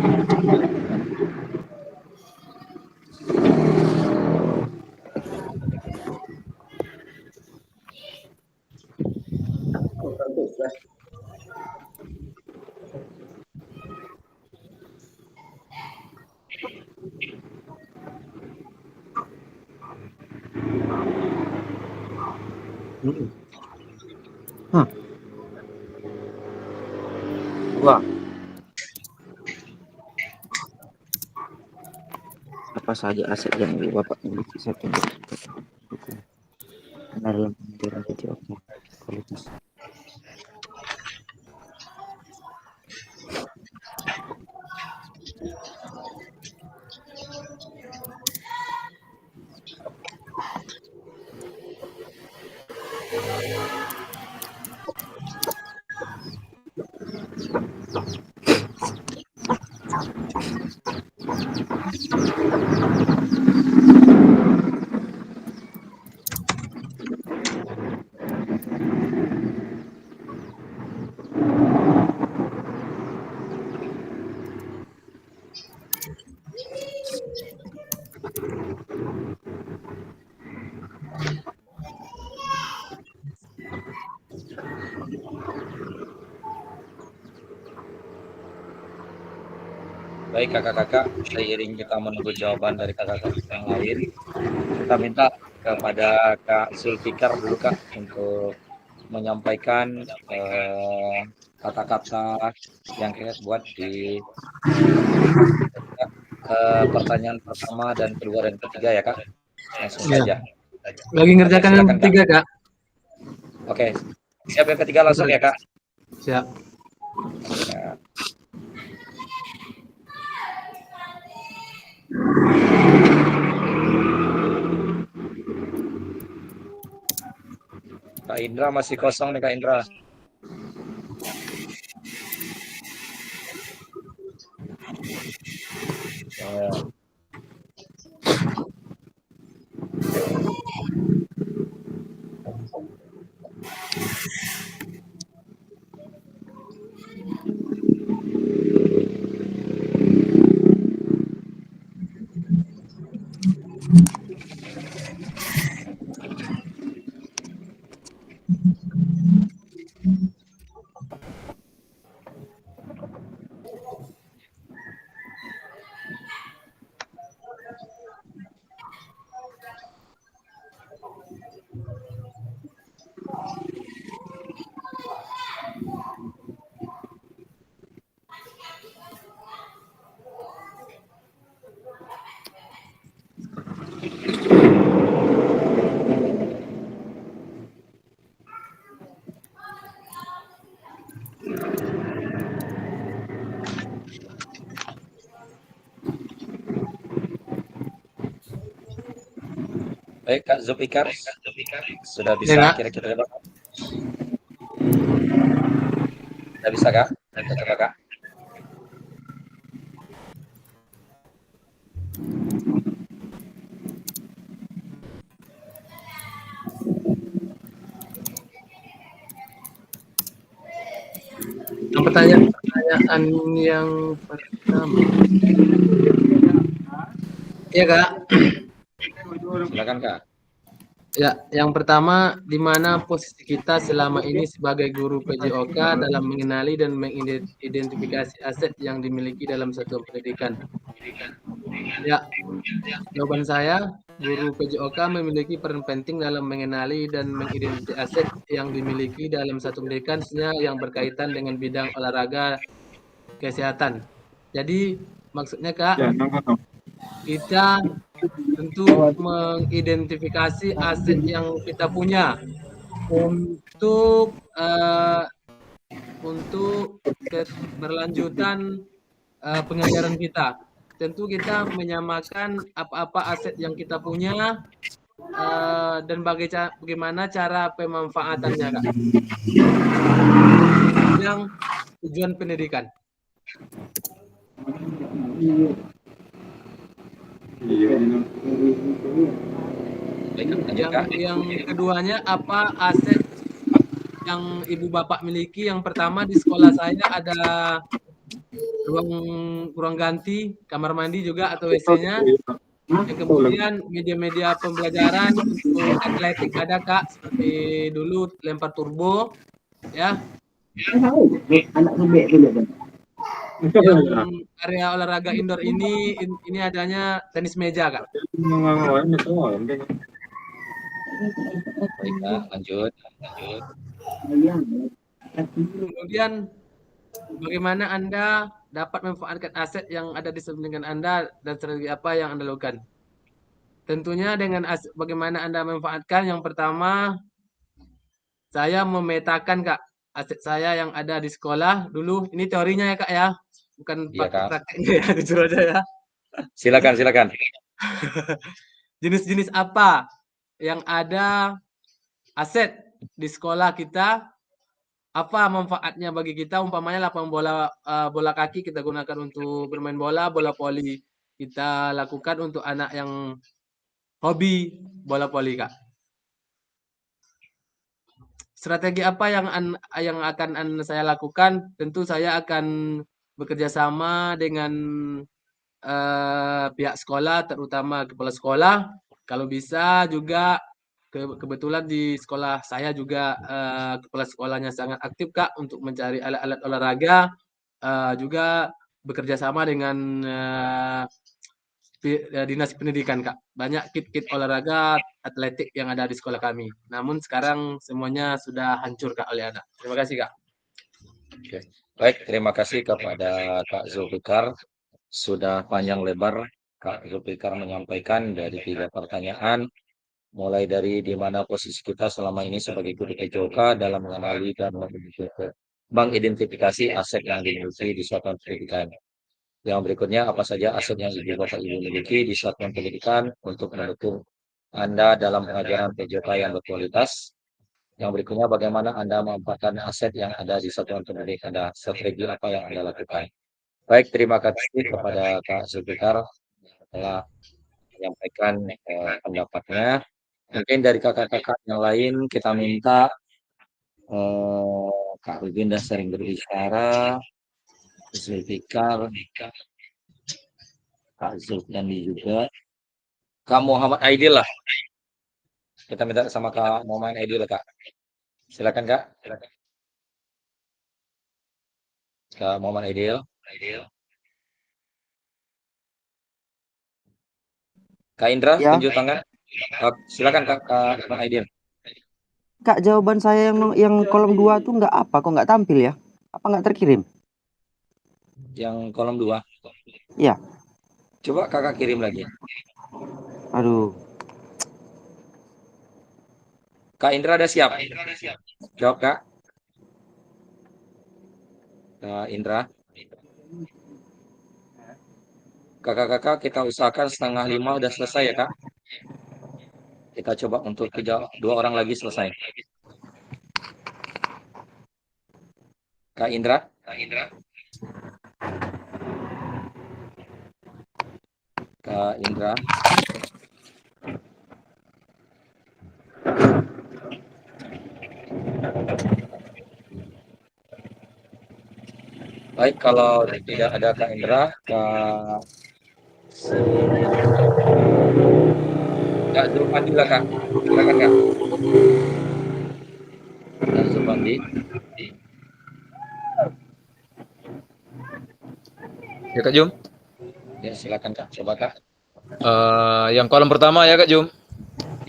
C: Wah. Apa saja aset yang ibu bapak miliki satu dalam pemikiran jadi oke kualitas. Baik kakak-kakak, seiring kita menunggu jawaban dari kakak-kakak yang lain,
A: kita minta kepada Kak Zulfikar dulu Kak untuk menyampaikan kata-kata yang kita buat di pertanyaan pertama dan kedua dan ketiga ya Kak. Langsung saja.
I: Lagi ngerjakan yang
A: silakan,
I: ketiga Kak.
A: Oke, siap yang ketiga langsung ya Kak.
I: Siap.
A: Ya. Kak Indra masih kosong nih Kak Indra. Ya. Baik Kak Zulfikar, sudah bisa
I: Ya, Kak.
A: kira-kira Pak? Sudah bisa Kak? Kita coba Kak.
I: Yang pertanyaan yang pertama. Iya Kak.
A: Silakan Kak.
I: Ya, yang pertama, di mana posisi kita selama ini sebagai guru PJOK dalam mengenali dan mengidentifikasi aset yang dimiliki dalam satuan pendidikan? Ya, jawaban saya, guru PJOK memiliki peran penting dalam mengenali dan mengidentifikasi aset yang dimiliki dalam satuan pendidikan yang berkaitan dengan bidang olahraga kesehatan. Jadi, maksudnya Kak, kita tentu mengidentifikasi aset yang kita punya untuk keberlanjutan pengajaran kita. Tentu kita menyamakan apa-apa aset yang kita punya dan bagaimana cara pemanfaatannya Kak. Yang tujuan pendidikan. Yang keduanya, apa aset yang ibu bapak miliki? Yang pertama, di sekolah saya ada ruang ganti, kamar mandi juga atau WC-nya. Yang kemudian media-media pembelajaran untuk atletik ada Kak, seperti dulu lempar turbo, ya. Yang area olahraga indoor ini adanya tenis meja Kak.
A: Baik Kak, lanjut.
I: Kemudian bagaimana Anda dapat memanfaatkan aset yang ada di sekelilingnya Anda dan strategi apa yang Anda lakukan? Tentunya dengan bagaimana Anda memanfaatkan, yang pertama saya memetakan Kak aset saya yang ada di sekolah dulu. Ini teorinya ya Kak ya, bukan prakteknya ya, jujur aja ya.
A: Silakan.
I: Jenis-jenis apa yang ada aset di sekolah kita, apa manfaatnya bagi kita, umpamanya lapangan bola kaki kita gunakan untuk bermain bola voli kita lakukan untuk anak yang hobi bola voli Kak. Strategi apa yang akan saya lakukan? Tentu saya akan bekerja sama dengan pihak sekolah, terutama kepala sekolah. Kalau bisa juga, kebetulan di sekolah saya juga kepala sekolahnya sangat aktif Kak untuk mencari alat-alat olahraga, juga bekerja sama dengan Dinas Pendidikan, Kak. Banyak kit-kit olahraga atletik yang ada di sekolah kami. Namun sekarang semuanya sudah hancur, Kak, oleh anak. Terima kasih, Kak.
A: Oke. Baik, terima kasih kepada Kak Zulfikar. Sudah panjang lebar Kak Zulfikar menyampaikan dari 3 pertanyaan, mulai dari di mana posisi kita selama ini sebagai guru PJOK dalam mengenali dan mengidentifikasi aset yang dimiliki di satuan pendidikan. Yang berikutnya, apa saja aset yang Ibu Bapak Ibu miliki di satuan pendidikan untuk mendukung Anda dalam pengajaran PJOK yang berkualitas. Yang berikutnya, bagaimana Anda memanfaatkan aset yang ada di satuan pendidikan Anda, strategi apa yang Anda lakukan. Baik, terima kasih kepada Kak Zulfikar yang telah menyampaikan pendapatnya. Mungkin dari kakak-kakak yang lain kita minta Kak Ruginda sering berbicara, Zulfikar, Kak Zulfiandi juga, Kak Muhammad Aidil lah. Kita minta sama Kak Muhammad Aidil lah, Kak. Silakan Kak. Kak Muhammad Aidil. Kak Indra,
P: Ya.
A: tunjuk tangan. Silakan Kak Muhammad Aidil.
P: Kak, jawaban saya yang kolom 2 tuh nggak apa, kok nggak tampil ya? Apa nggak terkirim?
A: Yang kolom 2.
P: Iya.
A: Coba kakak kirim lagi.
P: Aduh.
A: Kak Indra ada siap? Jawab Kak. Kak Indra. Kakak-kakak kita usahakan 4:30 udah selesai ya Kak. Kita coba untuk 2 orang lagi selesai. Kak Indra. Kak Indra. Baik, kalau tidak ada Kak Indra, Kak Zulfandi lah Kak. Silakan Kak. Kak Zulfandi.
J: Ya Kak Jum.
A: Ya silakan Kak. Coba Kak.
J: Yang kolom pertama ya Kak Jum.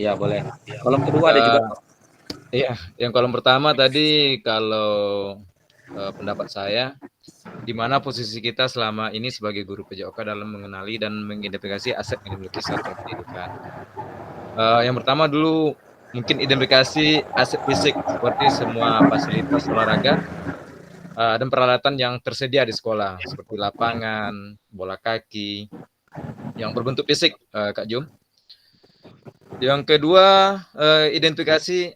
A: Iya boleh. Kolom kedua ada juga.
J: Iya, yang kolom pertama tadi kalau pendapat saya, di mana posisi kita selama ini sebagai guru PJOK dalam mengenali dan mengidentifikasi aset yang dimiliki satuan pendidikan. Yang pertama dulu mungkin identifikasi aset fisik seperti semua fasilitas olahraga dan peralatan yang tersedia di sekolah seperti lapangan, bola kaki, yang berbentuk fisik, Kak Jum. Yang kedua, identifikasi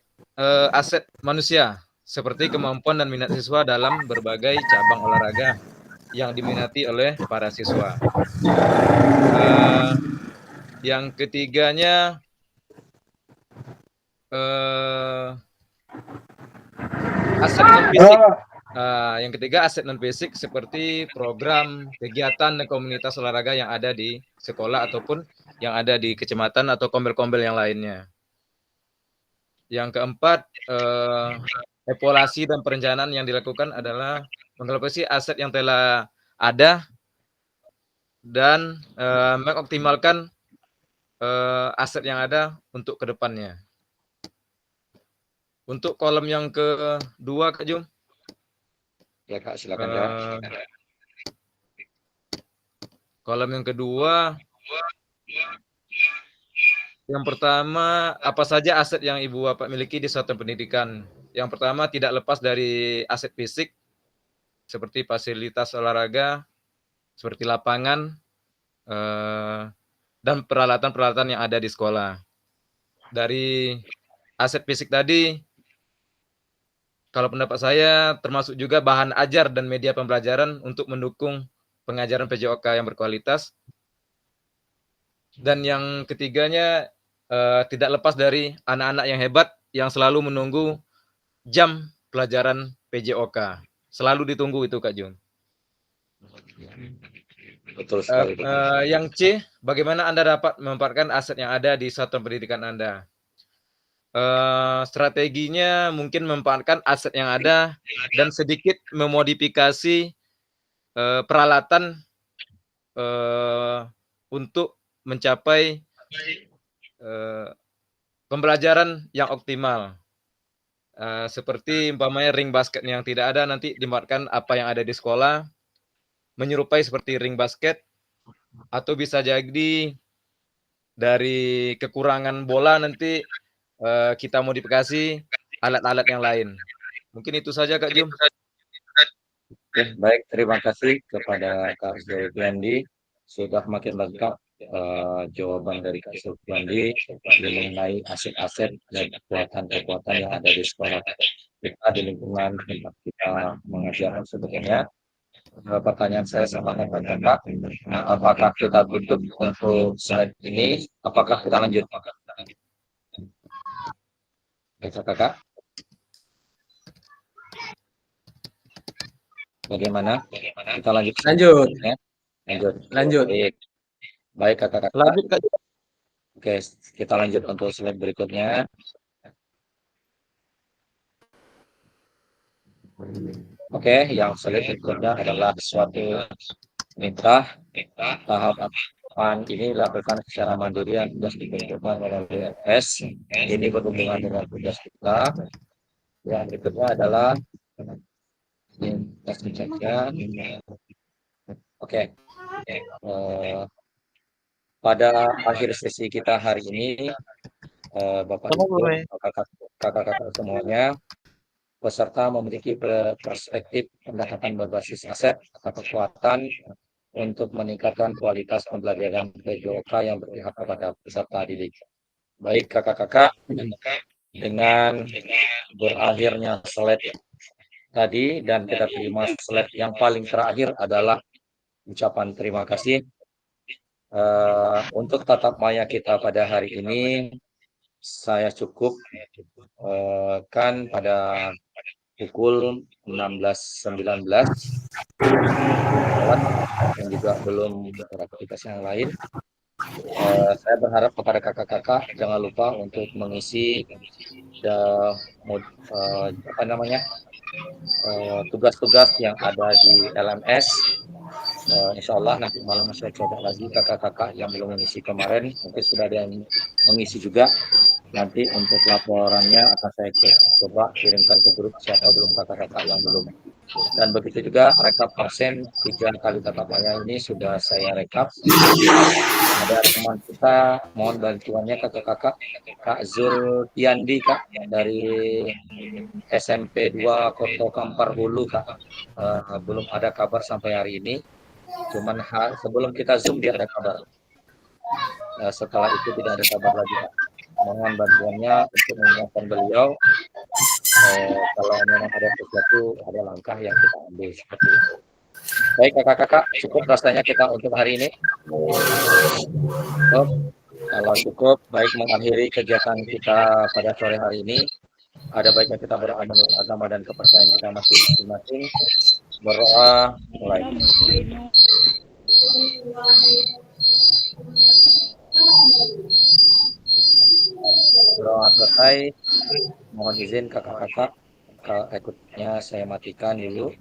J: aset manusia seperti kemampuan dan minat siswa dalam berbagai cabang olahraga yang diminati oleh para siswa. Yang ketiganya, aset non-fisik. Yang ketiga, aset non-fisik seperti program, kegiatan, dan komunitas olahraga yang ada di sekolah ataupun yang ada di kecamatan atau kombel-kombel yang lainnya. Yang keempat, evaluasi dan perencanaan yang dilakukan adalah mengevaluasi aset yang telah ada dan mengoptimalkan aset yang ada untuk kedepannya. Untuk kolom yang kedua, Kak Jum.
A: Ya Kak, silakan Kak.
J: Kolom yang kedua, yang pertama, apa saja aset yang Ibu Bapak miliki di satuan pendidikan? Yang pertama, tidak lepas dari aset fisik, seperti fasilitas olahraga, seperti lapangan, dan peralatan-peralatan yang ada di sekolah. Dari aset fisik tadi, kalau pendapat saya, termasuk juga bahan ajar dan media pembelajaran untuk mendukung pengajaran PJOK yang berkualitas. Dan yang ketiganya, tidak lepas dari anak-anak yang hebat yang selalu menunggu jam pelajaran PJOK. Selalu ditunggu itu, Kak Jun.
A: Betul sekali.
J: Yang C, bagaimana Anda dapat memanfaatkan aset yang ada di satuan pendidikan Anda? Strateginya mungkin memanfaatkan aset yang ada dan sedikit memodifikasi peralatan untuk mencapai pembelajaran yang optimal. Seperti umpamanya ring basket yang tidak ada, nanti dibuatkan apa yang ada di sekolah, menyerupai seperti ring basket, atau bisa jadi dari kekurangan bola nanti kita modifikasi alat-alat yang lain. Mungkin itu saja Kak Jum.
A: Oke, baik, terima kasih kepada Kak Zulfiandi sudah makin lengkap jawaban dari Kak Zulfiandi mengenai aset-aset dan kekuatan-kekuatan yang ada di sekolah kita di lingkungan tempat kita mengajar sebetulnya. Pertanyaan saya sama kakak, apakah kita tutup untuk slide ini? Apakah kita lanjut? Kakak, bagaimana? Kita lanjut.
I: Lanjut.
A: Ya?
I: Lanjut.
A: Baik kakak-kakak.
L: Lanjut Kak.
A: Oke, kita lanjut untuk slide berikutnya. Oke, yang slide berikutnya adalah suatu perintah tahapan ini dilakukan secara mandiri yang sudah ditentukan oleh BMS. Ini berhubungan dengan tugas kita. Yang berikutnya adalah Oke. Pada akhir sesi kita hari ini, Bapak Ibu, kakak-kakak semuanya, peserta memiliki perspektif pendekatan berbasis aset atau kekuatan untuk meningkatkan kualitas pembelajaran PJOK yang berpihak kepada peserta didik. Baik kakak-kakak, dengan berakhirnya slide tadi dan kita terima slide yang paling terakhir adalah ucapan terima kasih. Untuk tatap maya kita pada hari ini saya cukup kan pada pukul 16.19 dan juga belum beraktivitas yang lain. Saya berharap kepada kakak-kakak jangan lupa untuk mengisi tugas-tugas yang ada di LMS. Insya Allah nanti malam saya coba lagi kakak-kakak yang belum mengisi kemarin, mungkin sudah ada yang mengisi juga. Nanti untuk laporannya akan saya coba kirimkan ke grup siapa belum kakak-kakak yang belum. Dan begitu juga rekap absen 3 kali tatap maya ini sudah saya rekap. Ada teman kita, mohon bantuannya kakak-kakak, Kak Zulfiandi Kak dari SMP 2 Koto Kampar Hulu Kak. Belum ada kabar sampai hari ini. Cuman sebelum kita zoom dia ada kabar. Setelah itu tidak ada kabar lagi Kak. Mohon bantuannya untuk mengingatkan beliau kalau memang ada sesuatu, ada langkah yang kita ambil seperti itu. Baik kakak-kakak, cukup rasanya kita untuk hari ini. Kalau cukup, baik mengakhiri kegiatan kita pada sore hari ini. Ada baiknya kita berdoa menurut agama dan kepercayaan kita masing-masing. Berdoa mulai. Berdoa selesai. Mohon izin kakak-kakak, ikutnya saya matikan dulu.